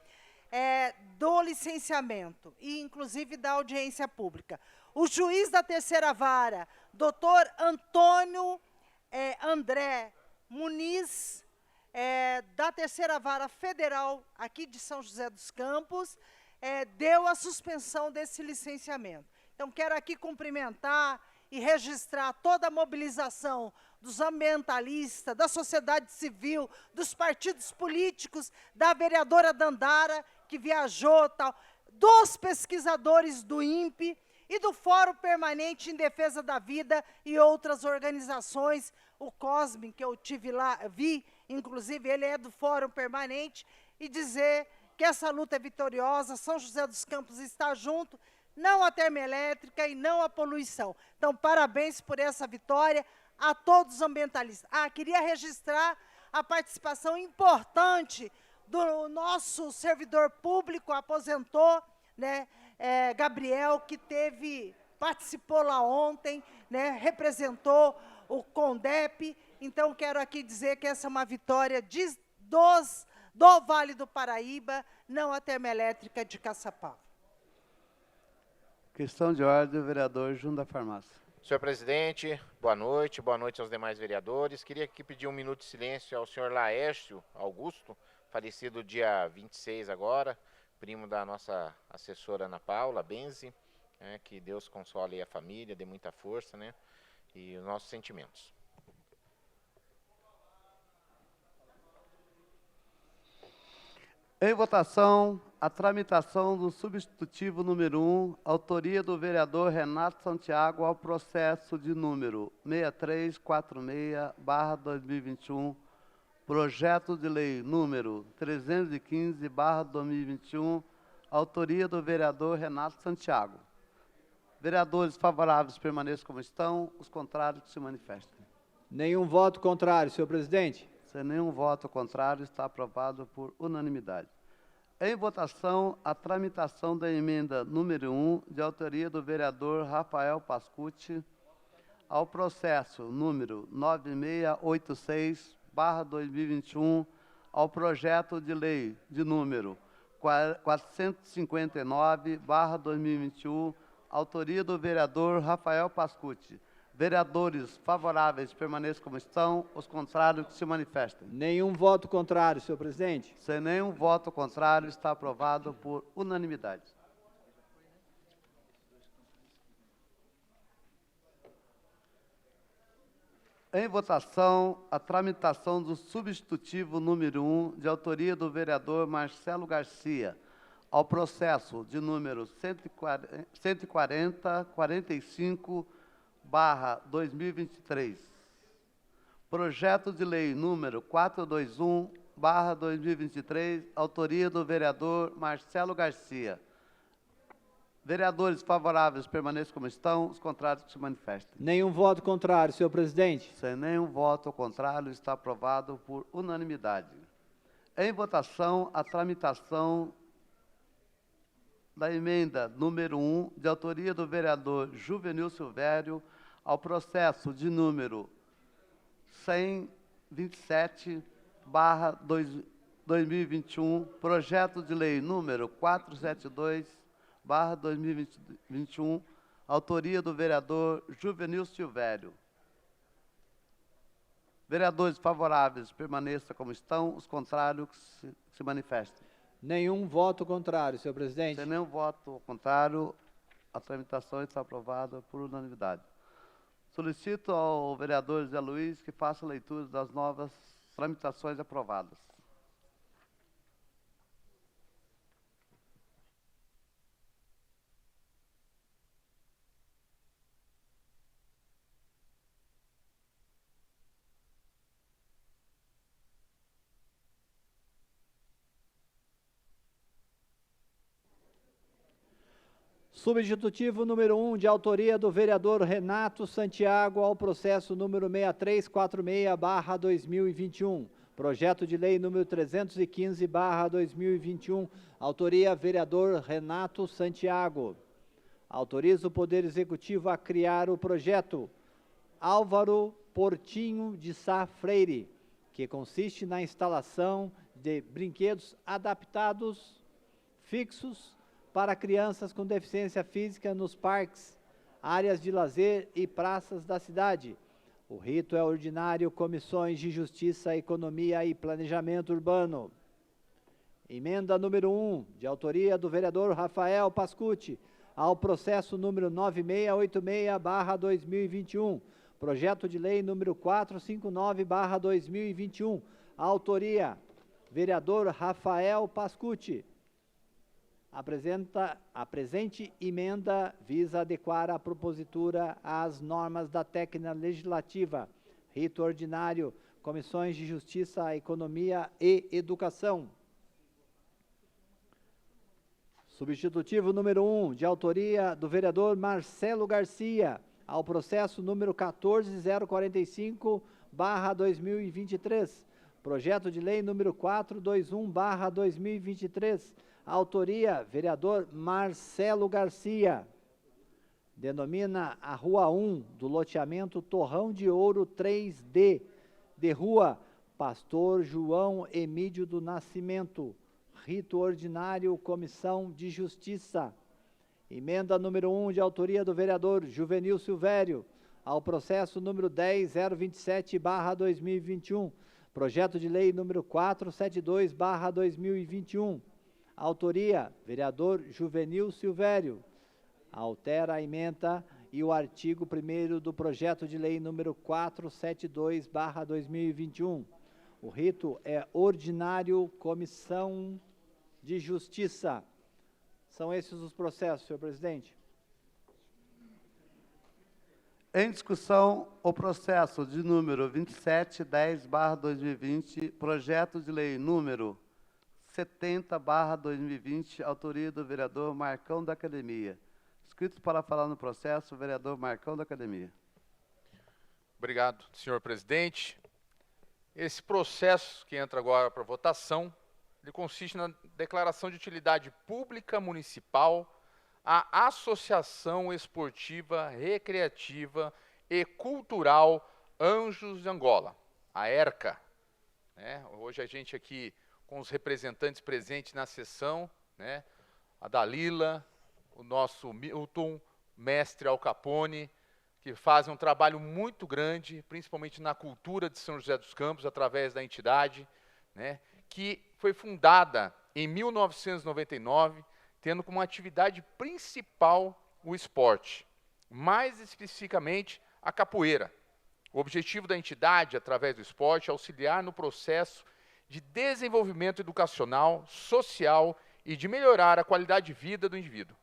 do licenciamento e, inclusive, da audiência pública. O juiz da terceira vara, doutor Antônio André Muniz, da terceira vara federal aqui de São José dos Campos, deu a suspensão desse licenciamento. Então, quero aqui cumprimentar e registrar toda a mobilização dos ambientalistas, da sociedade civil, dos partidos políticos, da vereadora Dandara, que viajou, tal, dos pesquisadores do INPE e do Fórum Permanente em Defesa da Vida e outras organizações. O Cosme, que eu tive lá, vi, inclusive, ele é do Fórum Permanente, e dizer que essa luta é vitoriosa, São José dos Campos está junto, não à termoelétrica e não à poluição. Então, parabéns por essa vitória a todos os ambientalistas. Queria registrar a participação importante do nosso servidor público, aposentou, né, Gabriel, que participou lá ontem, né, representou o CONDEP. Então, quero aqui dizer que essa é uma vitória do Vale do Paraíba, não a termoelétrica de Caçapava. Questão de ordem, o vereador Júnior da Farmácia. Senhor presidente, boa noite aos demais vereadores. Queria aqui pedir um minuto de silêncio ao senhor Laércio Augusto, falecido dia 26 agora, primo da nossa assessora Ana Paula Benzi, né, que Deus console a família, dê muita força, né, e os nossos sentimentos. Em votação, a tramitação do substitutivo número 1, autoria do vereador Renato Santiago ao processo de número 6346/2021, projeto de lei número 315/2021, autoria do vereador Renato Santiago. Vereadores favoráveis permaneçam como estão, os contrários que se manifestem. Nenhum voto contrário, senhor presidente. Sem nenhum voto contrário, está aprovado por unanimidade. Em votação, a tramitação da emenda número 1, de autoria do vereador Rafael Pascucci, ao processo número 9686/2021, ao projeto de lei de número 459/2021, autoria do vereador Rafael Pascucci. Vereadores favoráveis permaneçam como estão, os contrários que se manifestem. Nenhum voto contrário, senhor presidente. Sem nenhum voto contrário, está aprovado por unanimidade. Em votação, a tramitação do substitutivo número 1, de autoria do vereador Marcelo Garcia, ao processo de número 140-45/2023. Projeto de lei número 421/2023, autoria do vereador Marcelo Garcia. Vereadores favoráveis permaneçam como estão, os contrários que se manifestem. Nenhum voto contrário, senhor presidente. Sem nenhum voto contrário, está aprovado por unanimidade. Em votação, a tramitação da emenda número 1, de autoria do vereador Juvenil Silvério, ao processo de número 127/2021, projeto de lei número 472/2021, autoria do vereador Juvenil Silvério. Vereadores favoráveis permaneçam como estão, os contrários que se manifestem. Nenhum voto contrário, senhor presidente. Sem nenhum voto contrário, a tramitação está aprovada por unanimidade. Solicito ao vereador Zé Luiz que faça a leitura das novas tramitações aprovadas. Substitutivo número 1, de autoria do vereador Renato Santiago, ao processo número 6346/2021. Projeto de lei número 315/2021, autoria vereador Renato Santiago. Autoriza o Poder Executivo a criar o projeto Álvaro Portinho de Sá Freire, que consiste na instalação de brinquedos adaptados fixos para crianças com deficiência física nos parques, áreas de lazer e praças da cidade. O rito é ordinário, Comissões de Justiça, Economia e Planejamento Urbano. Emenda número 1, de autoria do vereador Rafael Pascucci, ao processo número 9686/2021, projeto de lei número 459/2021, autoria vereador Rafael Pascucci. A presente emenda visa adequar a propositura às normas da técnica legislativa, rito ordinário, Comissões de Justiça, Economia e Educação. Substitutivo número 1, de autoria do vereador Marcelo Garcia, ao processo número 14045/2023, projeto de lei número 421/2023, autoria, vereador Marcelo Garcia. Denomina a Rua 1 do loteamento Torrão de Ouro 3D, de rua Pastor João Emídio do Nascimento. Rito ordinário, Comissão de Justiça. Emenda número 1, de autoria do vereador Juvenil Silvério, ao processo número 10.027/2021, projeto de lei número 472/2021. Autoria, vereador Juvenil Silvério. Altera a emenda e o artigo 1º do projeto de lei número 472/2021. O rito é ordinário, Comissão de Justiça. São esses os processos, senhor presidente. Em discussão, o processo de número 2710/2020, projeto de lei número 70/2020, autoria do vereador Marcão da Academia. Inscritos para falar no processo, o vereador Marcão da Academia. Obrigado, senhor presidente. Esse processo que entra agora para votação, ele consiste na declaração de utilidade pública municipal à Associação Esportiva, Recreativa e Cultural Anjos de Angola, a ERCA. Hoje a gente aqui com os representantes presentes na sessão, a Dalila, o nosso Milton, mestre Al Capone, que fazem um trabalho muito grande, principalmente na cultura de São José dos Campos, através da entidade, que foi fundada em 1999, tendo como atividade principal o esporte, mais especificamente a capoeira. O objetivo da entidade, através do esporte, é auxiliar no processo de desenvolvimento educacional, social e de melhorar a qualidade de vida do indivíduo,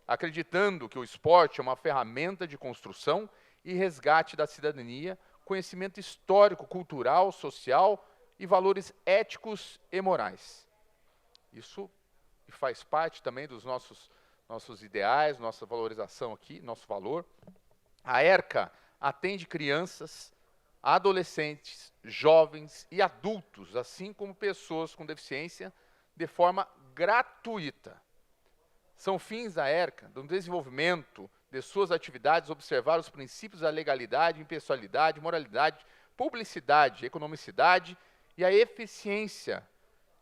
acreditando que o esporte é uma ferramenta de construção e resgate da cidadania, conhecimento histórico, cultural, social e valores éticos e morais. Isso faz parte também dos nossos ideais, nossa valorização aqui, nosso valor. A ERCA atende crianças, adolescentes, jovens e adultos, assim como pessoas com deficiência, de forma gratuita. São fins da ERCA, do desenvolvimento de suas atividades, observar os princípios da legalidade, impessoalidade, moralidade, publicidade, economicidade e a eficiência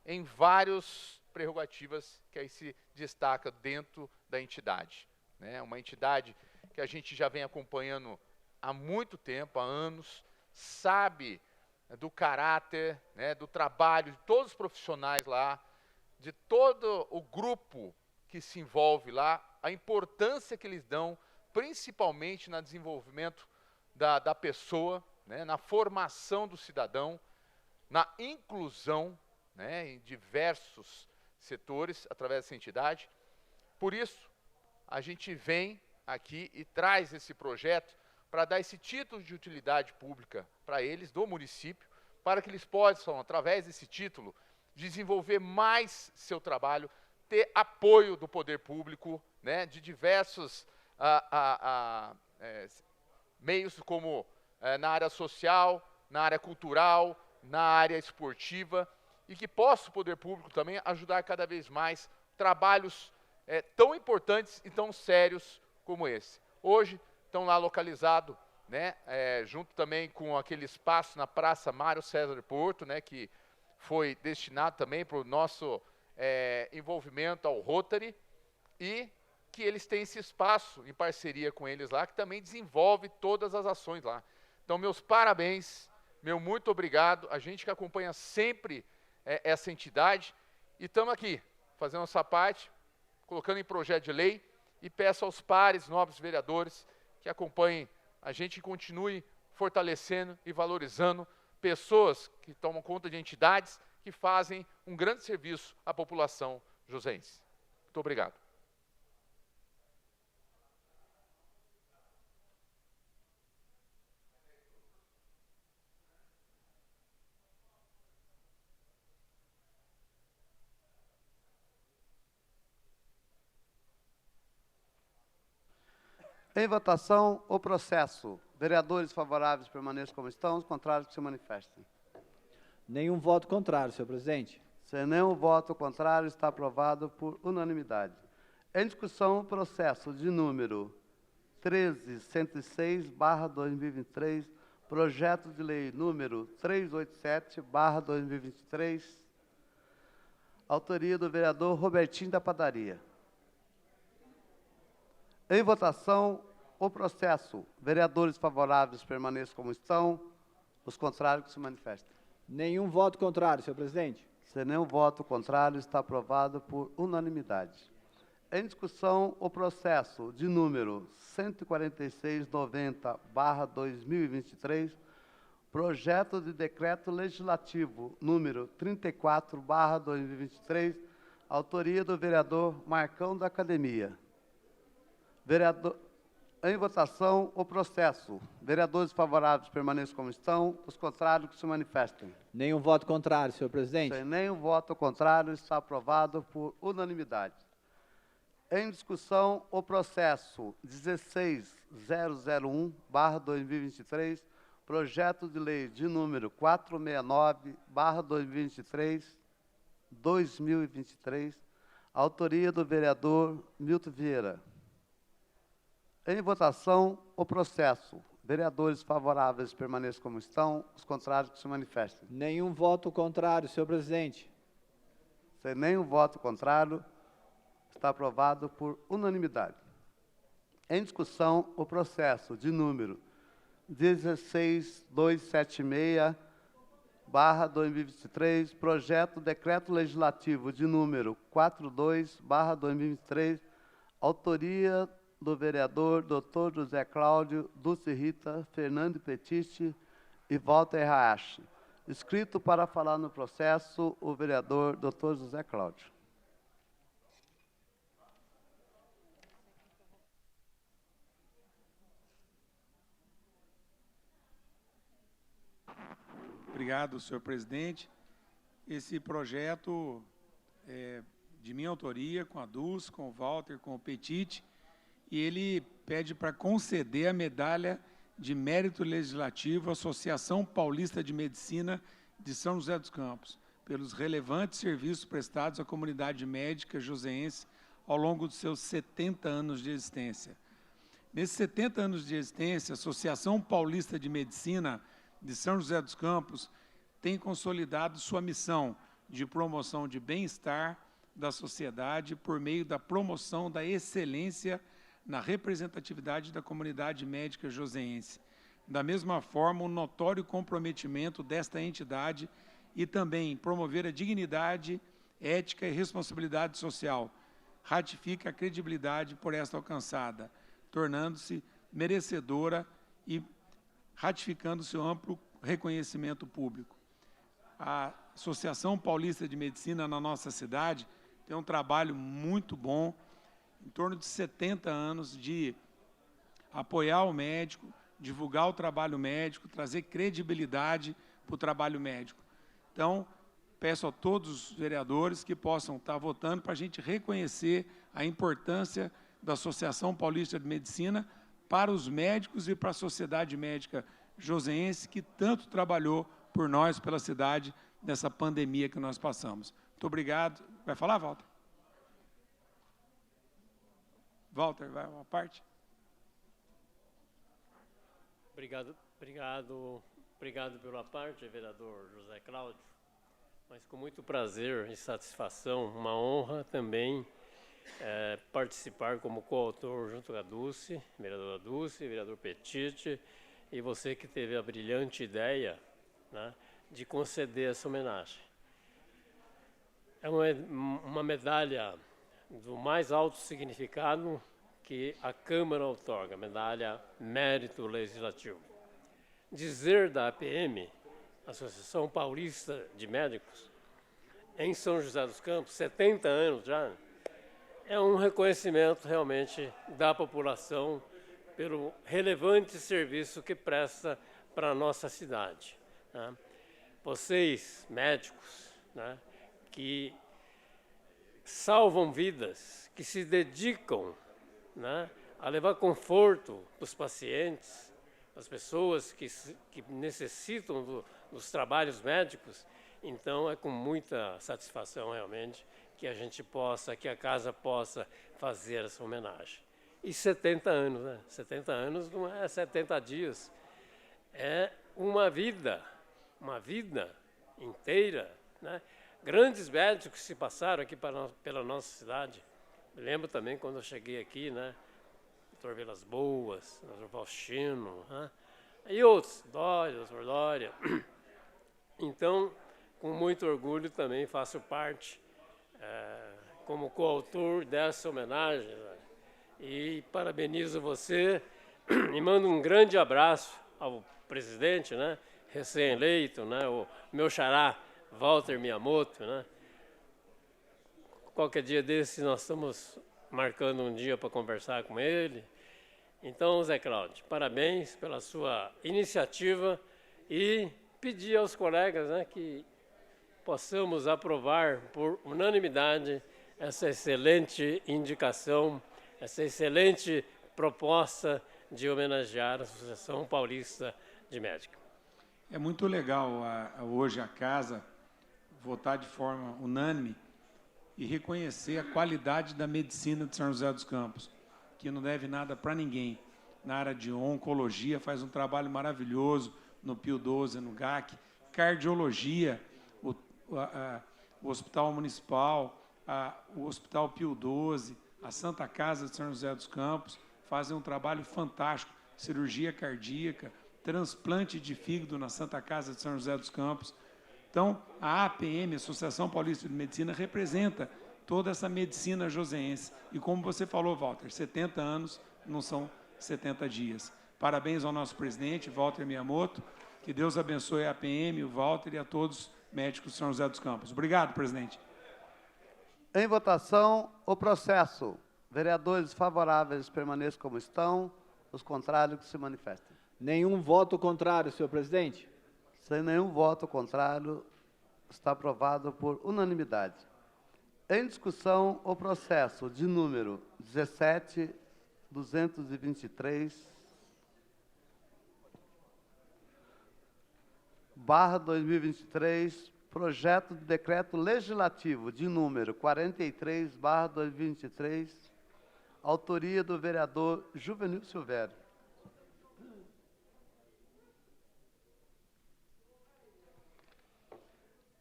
em várias prerrogativas que aí se destaca dentro da entidade. Uma entidade que a gente já vem acompanhando há muito tempo, há anos, sabe do caráter, do trabalho de todos os profissionais lá, de todo o grupo que se envolve lá, a importância que eles dão, principalmente no desenvolvimento da pessoa, na formação do cidadão, na inclusão em diversos setores, através dessa entidade. Por isso, a gente vem aqui e traz esse projeto para dar esse título de utilidade pública para eles, do município, para que eles possam, através desse título, desenvolver mais seu trabalho, ter apoio do poder público, de diversos meios, como na área social, na área cultural, na área esportiva, e que possa o poder público também ajudar cada vez mais trabalhos tão importantes e tão sérios como esse. Hoje estão lá localizados, junto também com aquele espaço na Praça Mário César Porto, que foi destinado também para o nosso envolvimento ao Rotary, e que eles têm esse espaço em parceria com eles lá, que também desenvolve todas as ações lá. Então, meus parabéns, meu muito obrigado, a gente que acompanha sempre essa entidade, e estamos aqui, fazendo nossa parte, colocando em projeto de lei, e peço aos pares, nobres vereadores, que acompanhem a gente e continue fortalecendo e valorizando pessoas que tomam conta de entidades que fazem um grande serviço à população joseense. Muito obrigado. Em votação, o processo. Vereadores favoráveis permaneçam como estão, os contrários que se manifestem. Nenhum voto contrário, senhor presidente. Sem nenhum voto contrário, está aprovado por unanimidade. Em discussão, o processo de número 13.106/2023, Projeto de Lei número 387/2023, autoria do vereador Robertinho da Padaria. Em votação, o processo. Vereadores favoráveis permaneçam como estão. Os contrários que se manifestem. Nenhum voto contrário, senhor presidente. Sem nenhum voto contrário, está aprovado por unanimidade. Em discussão, o processo de número 14690/2023, projeto de decreto legislativo número 34/2023, autoria do vereador Marcão da Academia. Em votação, o processo. Vereadores favoráveis permaneçam como estão. Os contrários que se manifestem. Nenhum voto contrário, senhor presidente. Sem nenhum voto contrário, está aprovado por unanimidade. Em discussão, o processo 16001/2023, projeto de lei de número 469/2023, autoria do vereador Milton Vieira. Em votação, o processo. Vereadores favoráveis permaneçam como estão, os contrários que se manifestem. Nenhum voto contrário, senhor presidente. Sem nenhum voto contrário, está aprovado por unanimidade. Em discussão, o processo de número 16276/2023, projeto decreto legislativo de número 42/2023, autoria do vereador Dr. José Cláudio, Dulce Rita, Fernando Petiti e Walter Hayashi. Escrito para falar no processo, o vereador Dr. José Cláudio. Obrigado, senhor presidente. Esse projeto é de minha autoria, com a Dulce, com o Walter, com o Petiti, e ele pede para conceder a medalha de mérito legislativo à Associação Paulista de Medicina de São José dos Campos, pelos relevantes serviços prestados à comunidade médica joseense ao longo dos seus 70 anos de existência. Nesses 70 anos de existência, a Associação Paulista de Medicina de São José dos Campos tem consolidado sua missão de promoção de bem-estar da sociedade por meio da promoção da excelência na representatividade da comunidade médica joseense. Da mesma forma, o notório comprometimento desta entidade e também promover a dignidade, ética e responsabilidade social ratifica a credibilidade por esta alcançada, tornando-se merecedora e ratificando seu amplo reconhecimento público. A Associação Paulista de Medicina na nossa cidade tem um trabalho muito bom, em torno de 70 anos de apoiar o médico, divulgar o trabalho médico, trazer credibilidade para o trabalho médico. Então, peço a todos os vereadores que possam estar votando para a gente reconhecer a importância da Associação Paulista de Medicina para os médicos e para a sociedade médica joseense que tanto trabalhou por nós, pela cidade, nessa pandemia que nós passamos. Muito obrigado. Vai falar, Walter? Walter, vai uma parte. Obrigado pela parte, vereador José Cláudio. Mas com muito prazer e satisfação, uma honra também participar como coautor junto com a Dulce, vereador Petiti, e você que teve a brilhante ideia, né, de conceder essa homenagem. É uma medalha do mais alto significado que a Câmara outorga, medalha Mérito Legislativo. Dizer da APM, Associação Paulista de Médicos, em São José dos Campos, 70 anos já, é um reconhecimento realmente da população pelo relevante serviço que presta para a nossa cidade, né? Vocês, médicos, né, que salvam vidas, que se dedicam, né, a levar conforto para os pacientes, as pessoas que necessitam dos trabalhos médicos. Então, é com muita satisfação, realmente, que a gente possa, que a casa possa fazer essa homenagem. E 70 anos, né? 70 anos não é 70 dias, é uma vida inteira, né? Grandes médicos se passaram aqui pela nossa cidade. Me lembro também quando eu cheguei aqui, né? Dr. Vilas Boas, Dr. Faustino, né? E outros, Dr. Dória. Então, com muito orgulho também faço parte, como coautor dessa homenagem, né? E parabenizo você e mando um grande abraço ao presidente, né? Recém-eleito, né? O meu xará, Walter Miyamoto, né? Qualquer dia desse nós estamos marcando um dia para conversar com ele. Então, Zé Cláudio, parabéns pela sua iniciativa e pedir aos colegas, né, que possamos aprovar por unanimidade essa excelente indicação, essa excelente proposta de homenagear a Associação Paulista de Médica. É muito legal hoje a Casa votar de forma unânime e reconhecer a qualidade da medicina de São José dos Campos, que não deve nada para ninguém. Na área de oncologia, faz um trabalho maravilhoso no Pio XII, no GAC. Cardiologia, o Hospital Municipal, o Hospital Pio XII, a Santa Casa de São José dos Campos, fazem um trabalho fantástico. Cirurgia cardíaca, transplante de fígado na Santa Casa de São José dos Campos. Então, a APM, Associação Paulista de Medicina, representa toda essa medicina joseense. E como você falou, Walter, 70 anos não são 70 dias. Parabéns ao nosso presidente, Walter Miyamoto. Que Deus abençoe a APM, o Walter e a todos os médicos de São José dos Campos. Obrigado, presidente. Em votação, o processo. Vereadores favoráveis permaneçam como estão, os contrários que se manifestem. Nenhum voto contrário, senhor presidente. Sem nenhum voto contrário, está aprovado por unanimidade. Em discussão, o processo de número 17.223/2023, projeto de decreto legislativo de número 43/2023, autoria do vereador Juvenil Silvério.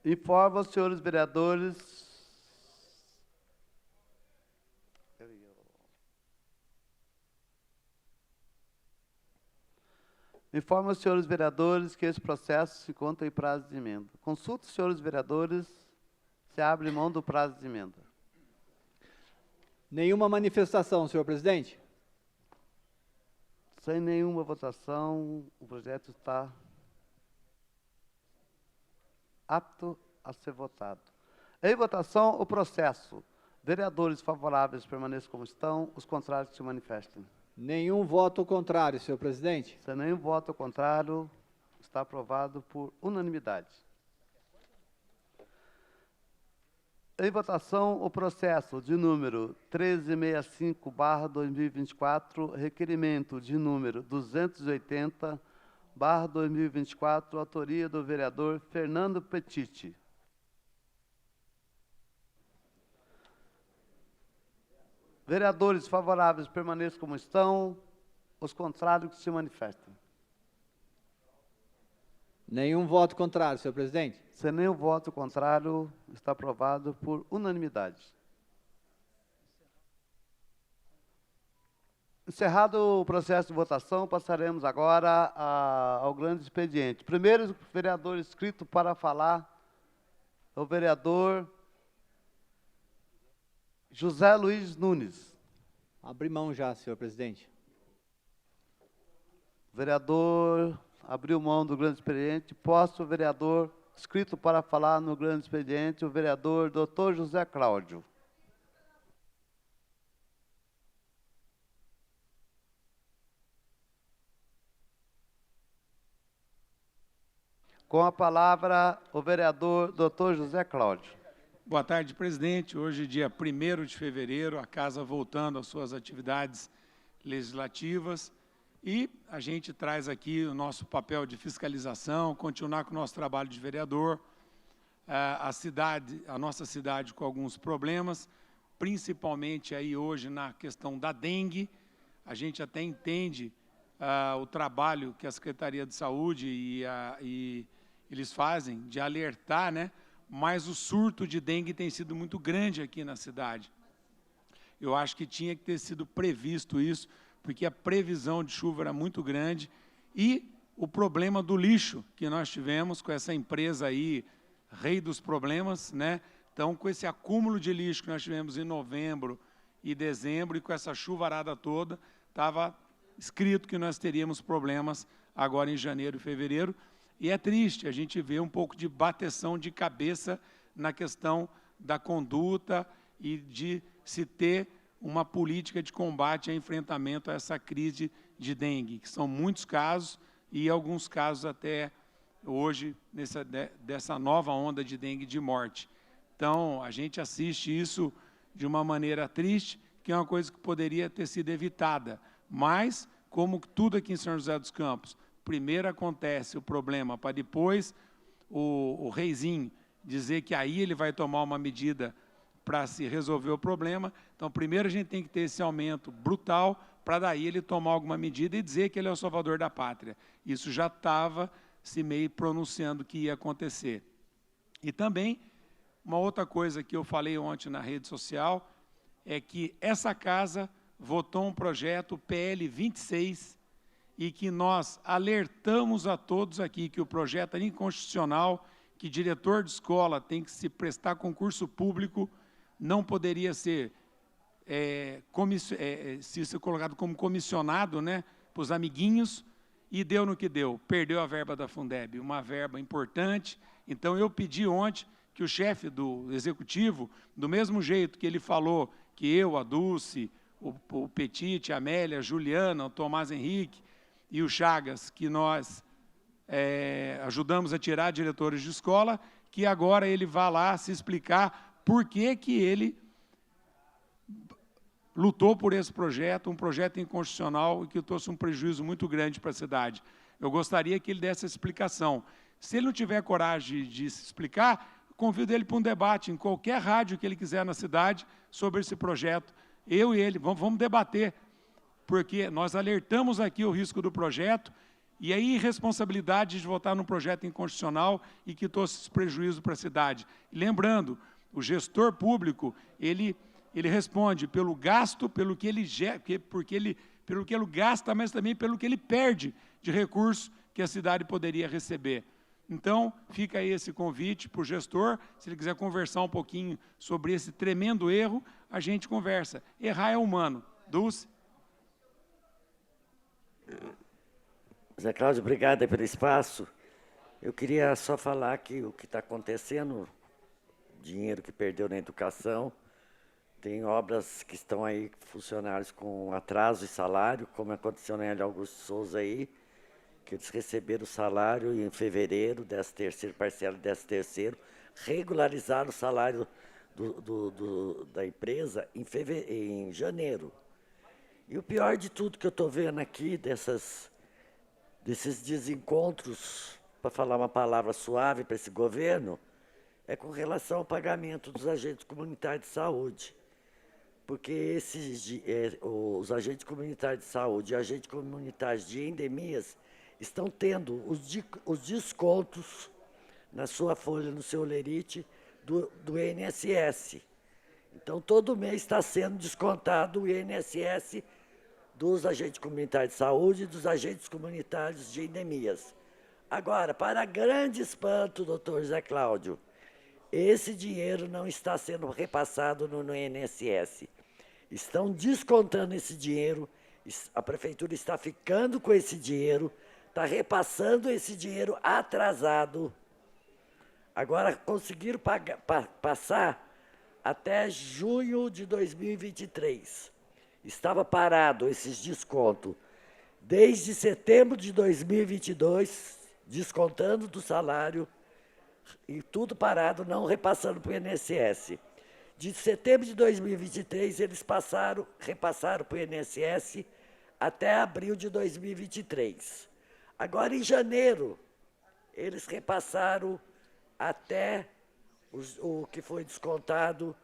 Informo aos senhores vereadores que esse processo se conta em prazo de emenda. Consulto os senhores vereadores se abre mão do prazo de emenda. Nenhuma manifestação, senhor presidente. Sem nenhuma votação, o projeto está apto a ser votado. Em votação, o processo. Vereadores favoráveis permaneçam como estão, os contrários que se manifestem. Nenhum voto contrário, senhor presidente. Sem nenhum voto contrário, está aprovado por unanimidade. Em votação, o processo de número 1365/2024, requerimento de número 280/2024, autoria do vereador Fernando Petiti. Vereadores favoráveis permaneçam como estão, os contrários que se manifestem. Nenhum voto contrário, senhor presidente. Sem nenhum voto contrário, está aprovado por unanimidade. Encerrado o processo de votação, passaremos agora ao grande expediente. Primeiro, o vereador inscrito para falar é o vereador José Luiz Nunes. Abri mão já, senhor presidente. O vereador abriu mão do grande expediente. Posto o vereador inscrito para falar no grande expediente, o vereador Dr. José Cláudio. Com a palavra, o vereador Dr. José Cláudio. Boa tarde, presidente. Hoje, dia 1º de fevereiro, a Casa voltando às suas atividades legislativas e a gente traz aqui o nosso papel de fiscalização, continuar com o nosso trabalho de vereador, a nossa cidade com alguns problemas, principalmente aí hoje na questão da dengue. A gente até entende o trabalho que a Secretaria de Saúde e eles fazem de alertar, né? Mas o surto de dengue tem sido muito grande aqui na cidade. Eu acho que tinha que ter sido previsto isso, porque a previsão de chuva era muito grande e o problema do lixo que nós tivemos com essa empresa aí, rei dos problemas, né? Então, com esse acúmulo de lixo que nós tivemos em novembro e dezembro e com essa chuvarada toda, estava escrito que nós teríamos problemas agora em janeiro e fevereiro. E é triste a gente ver um pouco de bateção de cabeça na questão da conduta e de se ter uma política de combate e enfrentamento a essa crise de dengue, que são muitos casos e alguns casos até hoje dessa nova onda de dengue de morte. Então, a gente assiste isso de uma maneira triste, que é uma coisa que poderia ter sido evitada. Mas, como tudo aqui em São José dos Campos, primeiro acontece o problema, para depois o reizinho dizer que aí ele vai tomar uma medida para se resolver o problema. Então, primeiro a gente tem que ter esse aumento brutal, para daí ele tomar alguma medida e dizer que ele é o salvador da pátria. Isso já estava se meio pronunciando que ia acontecer. E também, uma outra coisa que eu falei ontem na rede social, é que essa casa votou um projeto PL 26, e que nós alertamos a todos aqui que o projeto é inconstitucional, que diretor de escola tem que se prestar concurso público, não poderia ser se colocado como comissionado, né, para os amiguinhos, e deu no que deu, perdeu a verba da Fundeb, uma verba importante. Então, eu pedi ontem que o chefe do executivo, do mesmo jeito que ele falou que eu, a Dulce, o Petit, a Amélia, a Juliana, o Tomás Henrique e o Chagas, que nós ajudamos a tirar diretores de escola, que agora ele vá lá se explicar por que ele lutou por esse projeto, um projeto inconstitucional e que trouxe um prejuízo muito grande para a cidade. Eu gostaria que ele desse essa explicação. Se ele não tiver coragem de se explicar, convido ele para um debate em qualquer rádio que ele quiser na cidade sobre esse projeto. Eu e ele, vamos debater, porque nós alertamos aqui o risco do projeto e a irresponsabilidade de votar num projeto inconstitucional e que trouxe esse prejuízo para a cidade. E lembrando, o gestor público, ele responde pelo gasto, pelo que ele gasta, mas também pelo que ele perde de recursos que a cidade poderia receber. Então, fica aí esse convite para o gestor, se ele quiser conversar um pouquinho sobre esse tremendo erro, a gente conversa. Errar é humano. Dulce? Zé Cláudio, obrigado pelo espaço. Eu queria só falar que o que está acontecendo, dinheiro que perdeu na educação, tem obras que estão aí, funcionários com atraso de salário, como aconteceu na L. Augusto Souza aí, que eles receberam o salário em fevereiro, 13º, parcela 13º, regularizaram o salário da empresa em janeiro. E o pior de tudo que eu estou vendo aqui, desses desencontros, para falar uma palavra suave para esse governo, é com relação ao pagamento dos agentes comunitários de saúde. Porque os agentes comunitários de saúde e agentes comunitários de endemias estão tendo os descontos na sua folha, no seu lerite, do INSS. Então, todo mês está sendo descontado o INSS dos agentes comunitários de saúde e dos agentes comunitários de endemias. Agora, para grande espanto, doutor Zé Cláudio, esse dinheiro não está sendo repassado no INSS. Estão descontando esse dinheiro, a prefeitura está ficando com esse dinheiro, está repassando esse dinheiro atrasado. Agora, conseguiram passar até junho de 2023. Estava parado esses descontos. Desde setembro de 2022, descontando do salário, e tudo parado, não repassando para o INSS. De setembro de 2023, eles repassaram para o INSS até abril de 2023. Agora, em janeiro, eles repassaram até o que foi descontado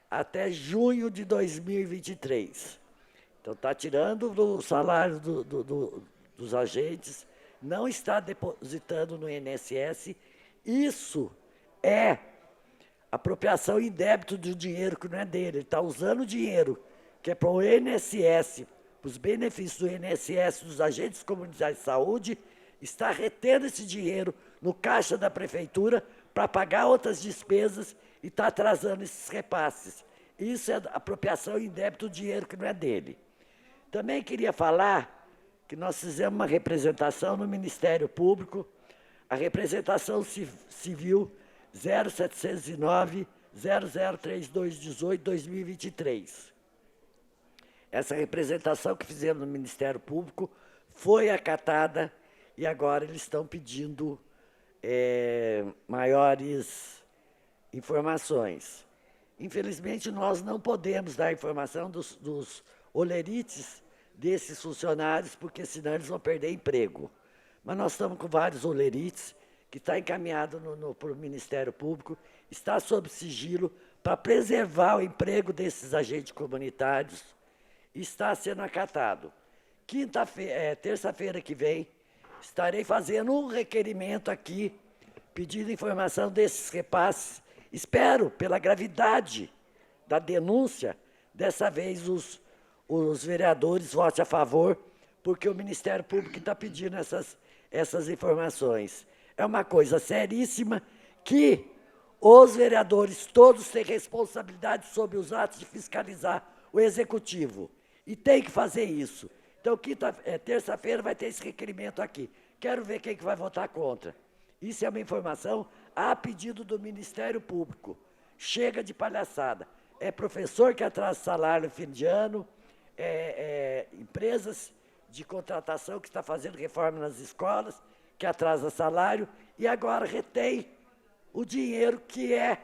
até junho de 2023. Então, está tirando do salário dos agentes, não está depositando no INSS. Isso é apropriação em débito do dinheiro que não é dele. Ele está usando o dinheiro que é para o INSS, para os benefícios do INSS, dos agentes comunitários de saúde, está retendo esse dinheiro no caixa da prefeitura para pagar outras despesas e está atrasando esses repasses. Isso é apropriação em débito do dinheiro que não é dele. Também queria falar que nós fizemos uma representação no Ministério Público, a representação civil 0709-003218-2023. Essa representação que fizemos no Ministério Público foi acatada e agora eles estão pedindo maiores informações. Infelizmente, nós não podemos dar informação dos olerites desses funcionários, porque senão eles vão perder emprego. Mas nós estamos com vários olerites que está encaminhado para o Ministério Público, está sob sigilo para preservar o emprego desses agentes comunitários, está sendo acatado. Terça-feira que vem, estarei fazendo um requerimento aqui, pedindo informação desses repasses. Espero, pela gravidade da denúncia, dessa vez os vereadores votem a favor, porque o Ministério Público está pedindo essas informações. É uma coisa seríssima que os vereadores todos têm responsabilidade sobre os atos de fiscalizar o Executivo. E tem que fazer isso. Então, terça-feira vai ter esse requerimento aqui. Quero ver quem que vai votar contra. Isso é uma informação a pedido do Ministério Público. Chega de palhaçada. É professor que atrasa salário no fim de ano, empresas de contratação que está fazendo reforma nas escolas, que atrasa salário, e agora retém o dinheiro que é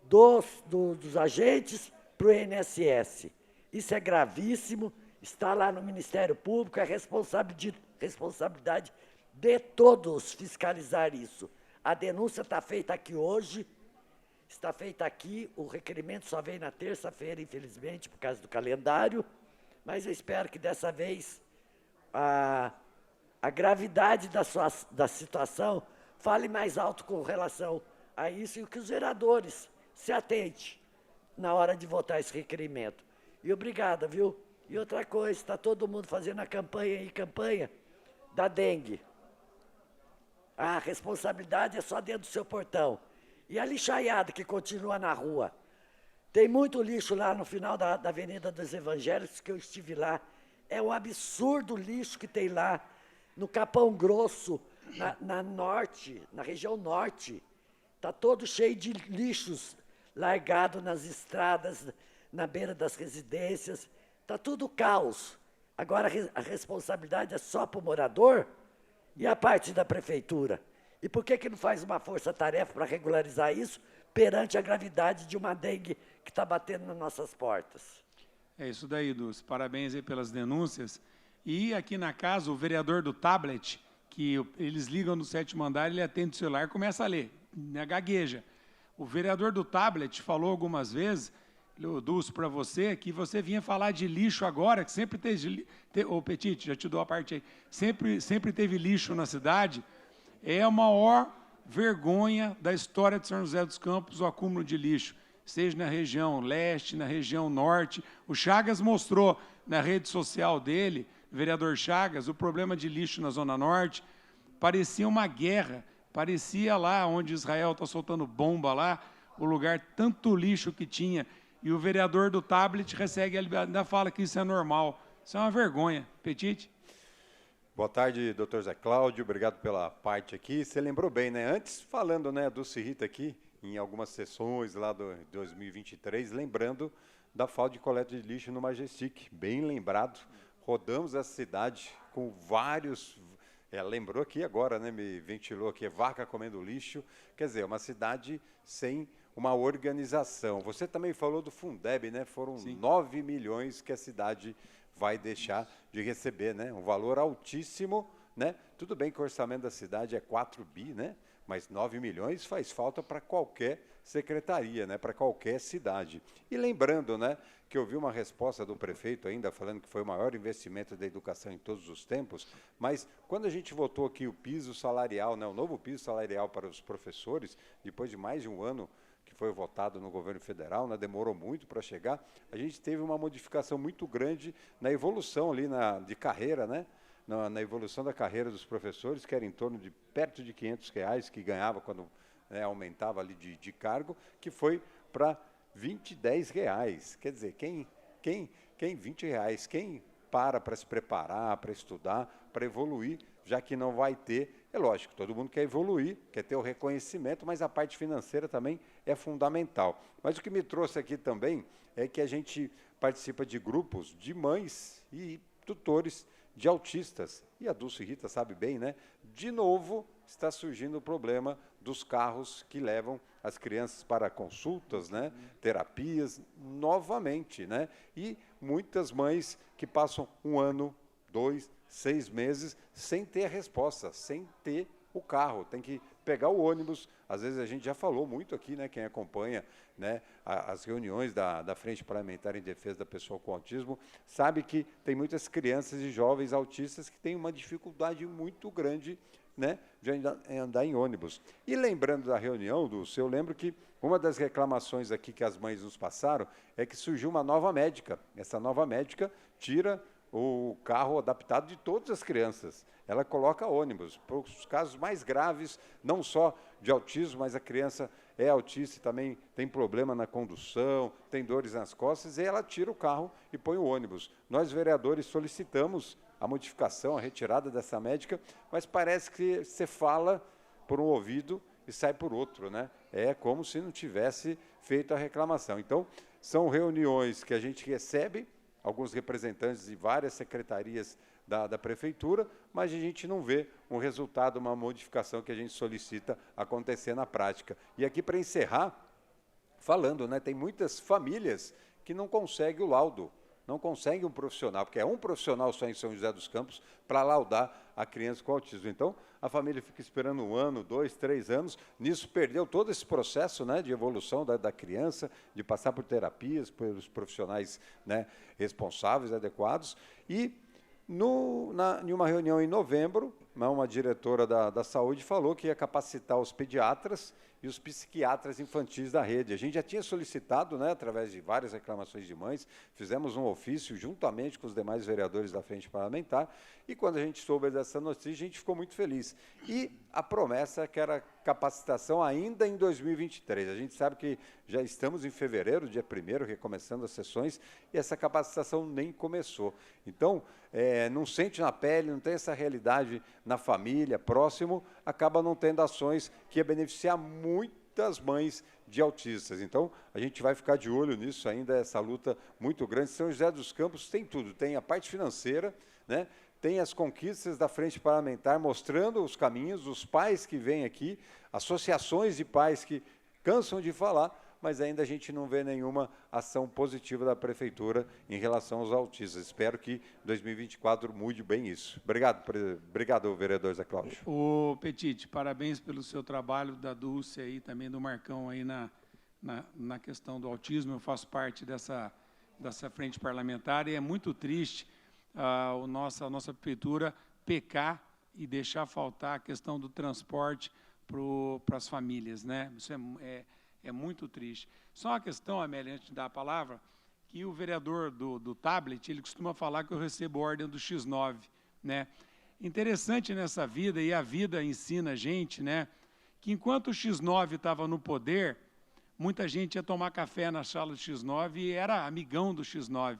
dos agentes para o INSS. Isso é gravíssimo, está lá no Ministério Público, é responsabilidade de todos fiscalizar isso. A denúncia está feita aqui hoje, está feita aqui, o requerimento só vem na terça-feira, infelizmente, por causa do calendário, mas eu espero que dessa vez a gravidade da situação fale mais alto com relação a isso e que os vereadores se atentem na hora de votar esse requerimento. E obrigado, viu? E outra coisa, está todo mundo fazendo a campanha da dengue. A responsabilidade é só dentro do seu portão. E a lixaiada que continua na rua. Tem muito lixo lá no final da Avenida dos Evangelhos, que eu estive lá. É um absurdo o lixo que tem lá, no Capão Grosso, na região norte. Está todo cheio de lixos largados nas estradas, na beira das residências. Está tudo caos. Agora, a responsabilidade é só para o morador e a parte da prefeitura. E por que não faz uma força-tarefa para regularizar isso perante a gravidade de uma dengue que está batendo nas nossas portas? É isso daí, Dulce. Parabéns aí pelas denúncias. E aqui na casa, o vereador do tablet, que eles ligam no 7º andar, ele atende o celular e começa a ler, gagueja. O vereador do tablet falou algumas vezes, Dulce, para você, que você vinha falar de lixo agora, que sempre teve... Ô, Petite, já te dou a parte aí. Sempre teve lixo na cidade. É a maior vergonha da história de São José dos Campos, o acúmulo de lixo, seja na região leste, na região norte. O Chagas mostrou na rede social dele, o vereador Chagas, o problema de lixo na Zona Norte. Parecia uma guerra, parecia lá onde Israel está soltando bomba lá, o lugar, tanto lixo que tinha. E o vereador do tablet recebe, ainda fala que isso é normal. Isso é uma vergonha. Petite? Boa tarde, doutor Zé Cláudio, obrigado pela parte aqui. Você lembrou bem, né? Antes, falando, né, do Cirrita aqui, em algumas sessões lá do 2023, lembrando da falta de coleta de lixo no Majestic. Bem lembrado, rodamos essa cidade com vários... lembrou aqui agora, né? Me ventilou aqui, vaca comendo lixo. Quer dizer, uma cidade sem uma organização. Você também falou do Fundeb, né? Foram 9 milhões que a cidade vai deixar de receber, né? Um valor altíssimo, né? Tudo bem que o orçamento da cidade é 4 bi, né? Mas 9 milhões faz falta para qualquer secretaria, né? Para qualquer cidade. E lembrando, né, que eu vi uma resposta do prefeito ainda falando que foi o maior investimento da educação em todos os tempos, mas quando a gente votou aqui o piso salarial, né, o novo piso salarial para os professores, depois de mais de um ano que foi votado no governo federal, né, demorou muito para chegar, a gente teve uma modificação muito grande na evolução ali de carreira, né? Na evolução da carreira dos professores, que era em torno de perto de R$500 que ganhava quando, né, aumentava ali de cargo, que foi para R$20,10. Quer dizer, quem R$20, quem para se preparar, para estudar, para evoluir, já que não vai ter, é lógico, todo mundo quer evoluir, quer ter o reconhecimento, mas a parte financeira também é fundamental. Mas o que me trouxe aqui também é que a gente participa de grupos de mães e tutores de autistas, e a Dulce Rita sabe bem, né? De novo está surgindo o problema dos carros que levam as crianças para consultas, né? Terapias, novamente, né? E muitas mães que passam 1 ano, 2, 6 meses sem ter a resposta, sem ter o carro, tem que pegar o ônibus. Às vezes a gente já falou muito aqui, né, quem acompanha, né, as reuniões da Frente Parlamentar em Defesa da Pessoa com Autismo, sabe que tem muitas crianças e jovens autistas que têm uma dificuldade muito grande, né, de andar em ônibus. E lembrando da reunião, Dulce, eu lembro que uma das reclamações aqui que as mães nos passaram é que surgiu uma nova médica. Essa nova médica tira o carro adaptado de todas as crianças. Ela coloca ônibus. Para os casos mais graves, não só de autismo, mas a criança é autista e também tem problema na condução, tem dores nas costas, e ela tira o carro e põe o ônibus. Nós, vereadores, solicitamos a modificação, a retirada dessa médica, mas parece que você fala por um ouvido e sai por outro, né? É como se não tivesse feito a reclamação. Então, são reuniões que a gente recebe, alguns representantes de várias secretarias da prefeitura, mas a gente não vê um resultado, uma modificação que a gente solicita acontecer na prática. E aqui, para encerrar, falando, né, tem muitas famílias que não conseguem o laudo, não conseguem um profissional, porque é um profissional só em São José dos Campos para laudar a criança com autismo. Então, a família fica esperando 1 ano, 2, 3 anos, nisso perdeu todo esse processo, né, de evolução da criança, de passar por terapias, pelos profissionais, né, responsáveis, adequados. E, em uma reunião em novembro, uma diretora da saúde falou que ia capacitar os pediatras e os psiquiatras infantis da rede. A gente já tinha solicitado, né, através de várias reclamações de mães, fizemos um ofício juntamente com os demais vereadores da Frente Parlamentar, e quando a gente soube dessa notícia, a gente ficou muito feliz. E a promessa é que era capacitação ainda em 2023. A gente sabe que já estamos em fevereiro, dia 1º, recomeçando as sessões, e essa capacitação nem começou. Então, não sente na pele, não tem essa realidade na família, próximo, acaba não tendo ações que ia beneficiar muitas mães de autistas. Então, a gente vai ficar de olho nisso ainda, essa luta muito grande. São José dos Campos tem tudo, tem a parte financeira, né? Tem as conquistas da Frente Parlamentar mostrando os caminhos, os pais que vêm aqui, associações de pais que cansam de falar, mas ainda a gente não vê nenhuma ação positiva da Prefeitura em relação aos autistas. Espero que 2024 mude bem isso. Obrigado, vereador Zé Cláudio. O Petite, parabéns pelo seu trabalho, da Dulce e também do Marcão aí na questão do autismo. Eu faço parte dessa frente parlamentar e é muito triste a nossa Prefeitura pecar e deixar faltar a questão do transporte para as famílias, né? Isso é muito triste. Só uma questão, Amélia, antes de dar a palavra, que o vereador do tablet, ele costuma falar que eu recebo ordem do X9, né? Interessante nessa vida, e a vida ensina a gente, né, que enquanto o X9 estava no poder, muita gente ia tomar café na sala do X9 e era amigão do X9.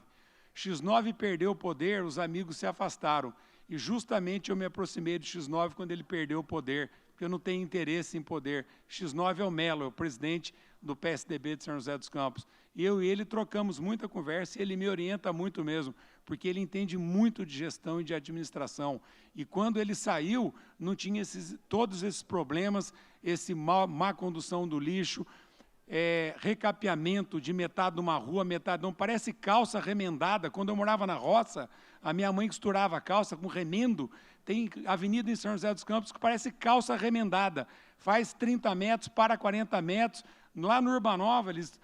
X9 perdeu o poder, os amigos se afastaram. E justamente eu me aproximei do X9 quando ele perdeu o poder, porque eu não tenho interesse em poder. X9 é o Melo, é o presidente do PSDB de São José dos Campos. E eu e ele trocamos muita conversa e ele me orienta muito mesmo, porque ele entende muito de gestão e de administração. E quando ele saiu, não tinha todos esses problemas, má condução do lixo, recapeamento de metade de uma rua, metade não. Parece calça remendada. Quando eu morava na roça, a minha mãe costurava a calça com remendo, Tem avenida em São José dos Campos que parece calça remendada, faz 30 metros para 40 metros. Lá no Urbanova, eles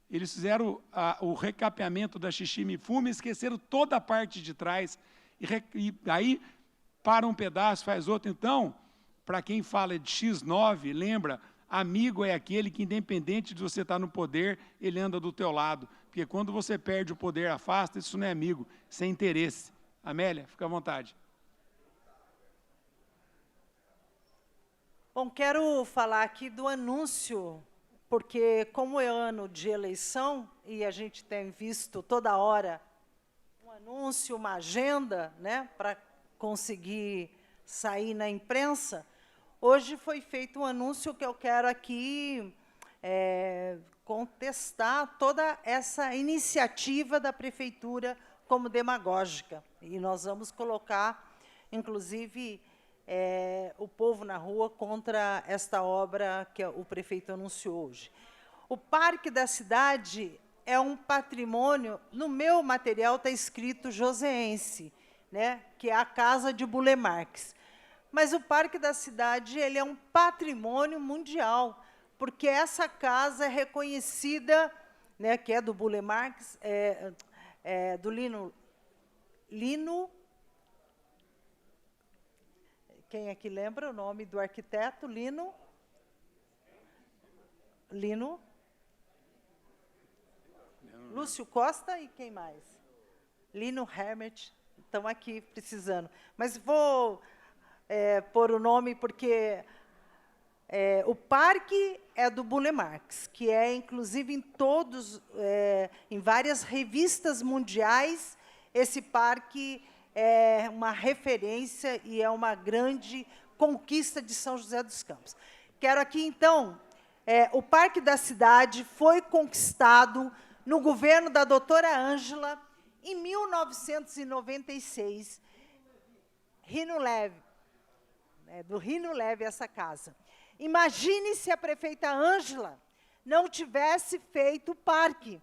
fizeram o recapeamento da Xixi-me-fume, esqueceram toda a parte de trás, e aí para um pedaço, faz outro. Então, para quem fala de X9, lembra, amigo é aquele que, independente de você estar no poder, ele anda do teu lado. Porque quando você perde o poder, afasta, isso não é amigo, isso é interesse. Amélia, fica à vontade. Bom, quero falar aqui do anúncio, porque como é ano de eleição, e a gente tem visto toda hora um anúncio, uma agenda, né, para conseguir sair na imprensa, hoje foi feito um anúncio que eu quero aqui contestar toda essa iniciativa da Prefeitura como demagógica. E nós vamos colocar, inclusive, o povo na rua contra esta obra que o prefeito anunciou hoje. O Parque da Cidade é um patrimônio, no meu material está escrito joseense, né, que é a casa de Burle Marx. Mas o Parque da Cidade ele é um patrimônio mundial, porque essa casa é reconhecida, né, que é do Burle Marx, do Lino. Quem aqui lembra o nome do arquiteto? Lino. Lúcio Costa e quem mais? Lino Hermet. Estão aqui precisando. Mas vou pôr o nome porque o parque é do Burle Marx, que é, inclusive, em várias revistas mundiais, esse parque é uma referência e é uma grande conquista de São José dos Campos. Quero aqui, então, o Parque da Cidade foi conquistado no governo da doutora Ângela, em 1996, Rino Leve, do Rino Leve essa casa. Imagine se a prefeita Ângela não tivesse feito o parque.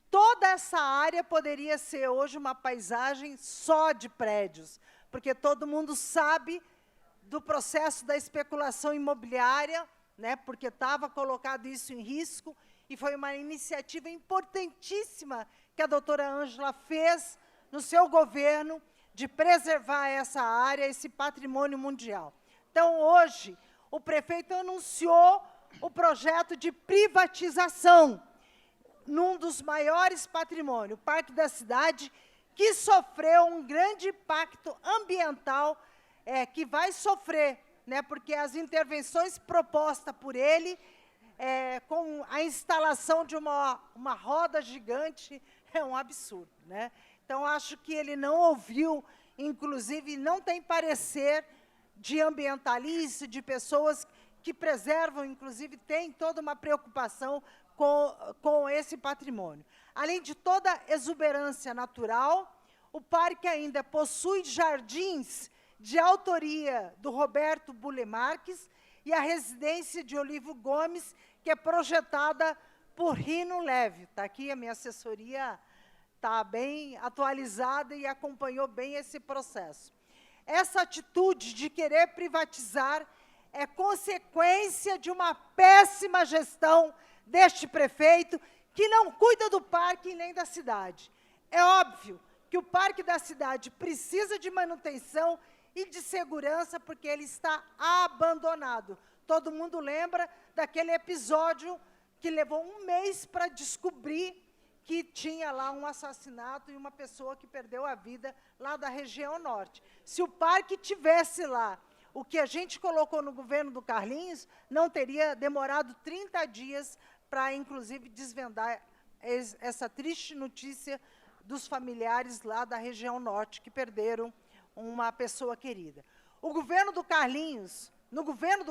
Toda essa área poderia ser hoje uma paisagem só de prédios, porque todo mundo sabe do processo da especulação imobiliária, né, porque estava colocado isso em risco, e foi uma iniciativa importantíssima que a doutora Ângela fez no seu governo de preservar essa área, esse patrimônio mundial. Então, hoje, o prefeito anunciou o projeto de privatização num dos maiores patrimônios, o Parque da Cidade, que sofreu um grande impacto ambiental, que vai sofrer, né, porque as intervenções propostas por ele, com a instalação de uma roda gigante, é um absurdo, né? Então, acho que ele não ouviu, inclusive, não tem parecer de ambientalista, de pessoas que preservam, inclusive, tem toda uma preocupação com esse patrimônio. Além de toda a exuberância natural, o parque ainda possui jardins de autoria do Roberto Burle Marx e a residência de Olívio Gomes, que é projetada por Rino Leve. Está aqui, a minha assessoria está bem atualizada e acompanhou bem esse processo. Essa atitude de querer privatizar é consequência de uma péssima gestão deste prefeito, que não cuida do parque nem da cidade. É óbvio que o Parque da Cidade precisa de manutenção e de segurança, porque ele está abandonado. Todo mundo lembra daquele episódio que levou um mês para descobrir que tinha lá um assassinato e uma pessoa que perdeu a vida lá da região norte. Se o parque tivesse lá o que a gente colocou no governo do Carlinhos, não teria demorado 30 dias para, inclusive, desvendar essa triste notícia dos familiares lá da região norte, que perderam uma pessoa querida. No governo do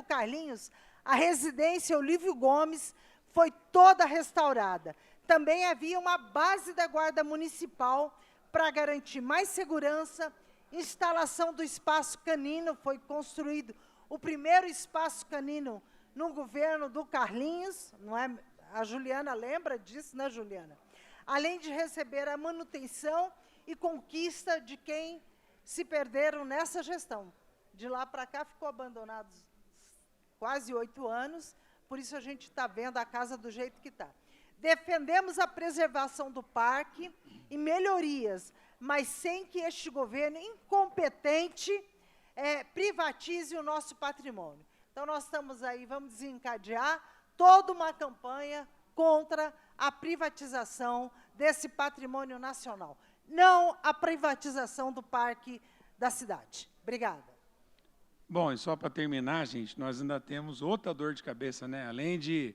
Carlinhos, a residência Olívio Gomes foi toda restaurada. Também havia uma base da Guarda Municipal para garantir mais segurança, instalação do espaço canino, foi construído o primeiro espaço canino no governo do Carlinhos, não é? A Juliana lembra disso, né, Juliana? Além de receber a manutenção e conquista de quem se perderam nessa gestão. De lá para cá ficou abandonado quase 8 anos, por isso a gente está vendo a casa do jeito que está. Defendemos a preservação do parque e melhorias, mas sem que este governo incompetente privatize o nosso patrimônio. Então, nós estamos aí, vamos desencadear toda uma campanha contra a privatização desse patrimônio nacional, não a privatização do parque da cidade. Obrigada. Bom, e só para terminar, gente, nós ainda temos outra dor de cabeça, né? Além de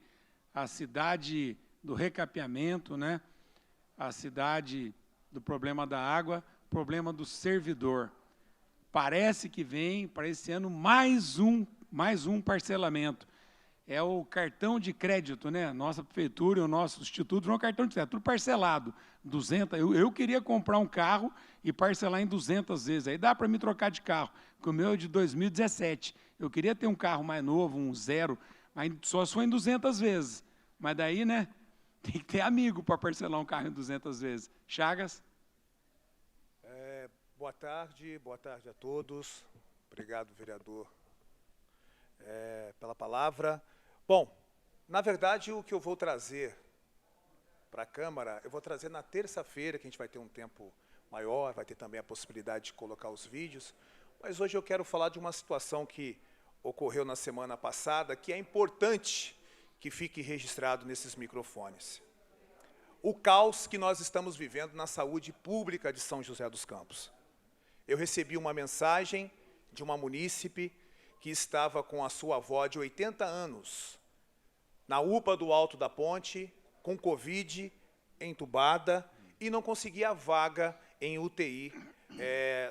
a cidade do recapeamento, né? A cidade do problema da água, problema do servidor. Parece que vem, para esse ano, mais um parcelamento. É o cartão de crédito, né? Nossa prefeitura e o nosso instituto vão cartão de crédito, tudo parcelado. 200, eu queria comprar um carro e parcelar em 200 vezes. Aí dá para me trocar de carro, porque o meu é de 2017. Eu queria ter um carro mais novo, um zero, mas só se for em 200 vezes. Mas daí, né, tem que ter amigo para parcelar um carro em 200 vezes. Chagas? Boa tarde a todos. Obrigado, vereador, pela palavra. Bom, na verdade, o que eu vou trazer para a Câmara, eu vou trazer na terça-feira, que a gente vai ter um tempo maior, vai ter também a possibilidade de colocar os vídeos, mas hoje eu quero falar de uma situação que ocorreu na semana passada, que é importante que fique registrado nesses microfones. O caos que nós estamos vivendo na saúde pública de São José dos Campos. Eu recebi uma mensagem de uma munícipe que estava com a sua avó de 80 anos, na UPA do Alto da Ponte, com Covid, entubada, e não conseguia vaga em UTI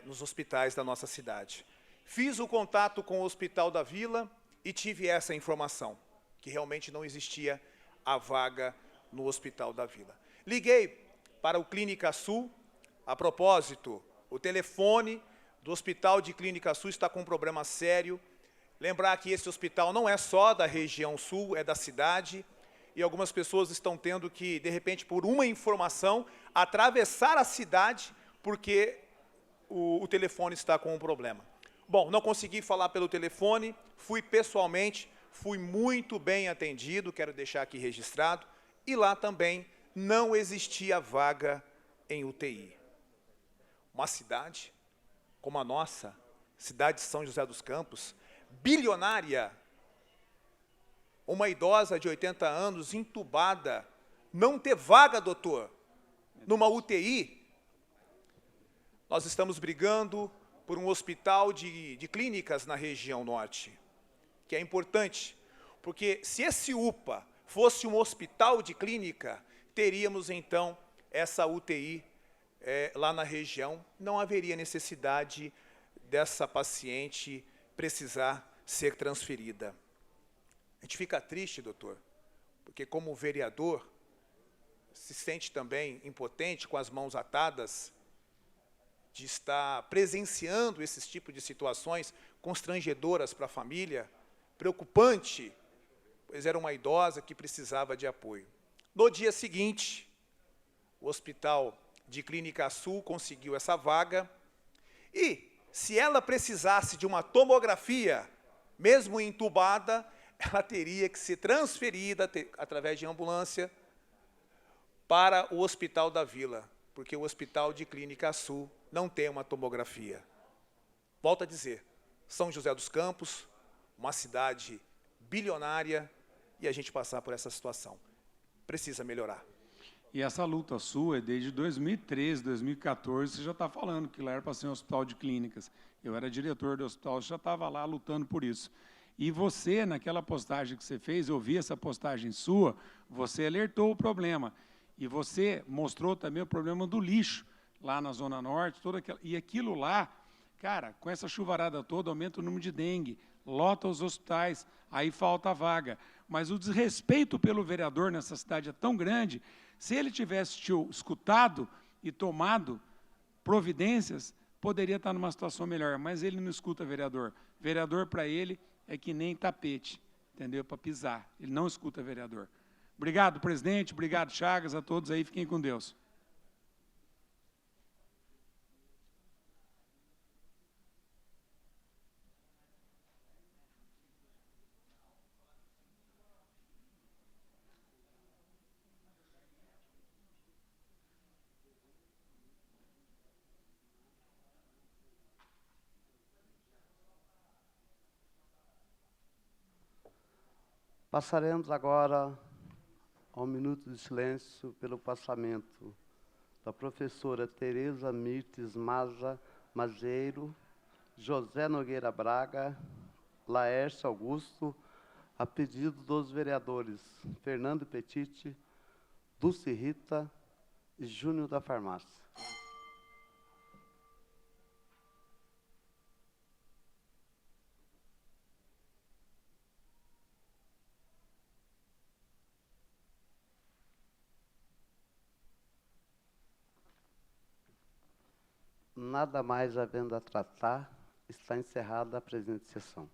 nos hospitais da nossa cidade. Fiz o contato com o Hospital da Vila e tive essa informação, que realmente não existia a vaga no Hospital da Vila. Liguei para o Clínica Sul, a propósito, o telefone do Hospital de Clínica Sul está com um problema sério. Lembrar que esse hospital não é só da região sul, é da cidade, e algumas pessoas estão tendo que, de repente, por uma informação, atravessar a cidade porque o telefone está com um problema. Bom, não consegui falar pelo telefone, fui pessoalmente, fui muito bem atendido, quero deixar aqui registrado, e lá também não existia vaga em UTI. Uma cidade como a nossa, cidade de São José dos Campos, bilionária, uma idosa de 80 anos, entubada, não ter vaga, doutor, numa UTI. Nós estamos brigando por um hospital de clínicas na região norte, que é importante, porque se esse UPA fosse um hospital de clínica, teríamos, então, essa UTI lá na região, não haveria necessidade dessa paciente precisar ser transferida. A gente fica triste, doutor, porque como vereador, se sente também impotente, com as mãos atadas, de estar presenciando esses tipos de situações constrangedoras para a família, preocupante, pois era uma idosa que precisava de apoio. No dia seguinte, o Hospital de Clínica Sul conseguiu essa vaga, e se ela precisasse de uma tomografia, mesmo entubada, ela teria que ser transferida através de ambulância para o Hospital da Vila, porque o Hospital de Clínica Sul não tem uma tomografia. Volto a dizer, São José dos Campos, uma cidade bilionária, e a gente passar por essa situação. Precisa melhorar. E essa luta sua é desde 2013, 2014, você já está falando que lá era para ser um hospital de clínicas. Eu era diretor do hospital, já estava lá lutando por isso. E você, naquela postagem que você fez, eu vi essa postagem sua, você alertou o problema. E você mostrou também o problema do lixo, lá na Zona Norte, e aquilo lá, cara, com essa chuvarada toda, aumenta o número de dengue, lota os hospitais, aí falta a vaga. Mas o desrespeito pelo vereador nessa cidade é tão grande. Se ele tivesse te escutado e tomado providências, poderia estar numa situação melhor, mas ele não escuta vereador. Vereador, para ele, é que nem tapete, entendeu? Para pisar. Ele não escuta vereador. Obrigado, presidente. Obrigado, Chagas. A todos aí, fiquem com Deus. Passaremos agora ao minuto de silêncio pelo passamento da professora Tereza Mirtes Maza Mazieiro, José Nogueira Braga, Laércio Augusto, a pedido dos vereadores Fernando Petit, Dulce Rita e Júnior da Farmácia. Nada mais havendo a tratar, está encerrada a presente sessão.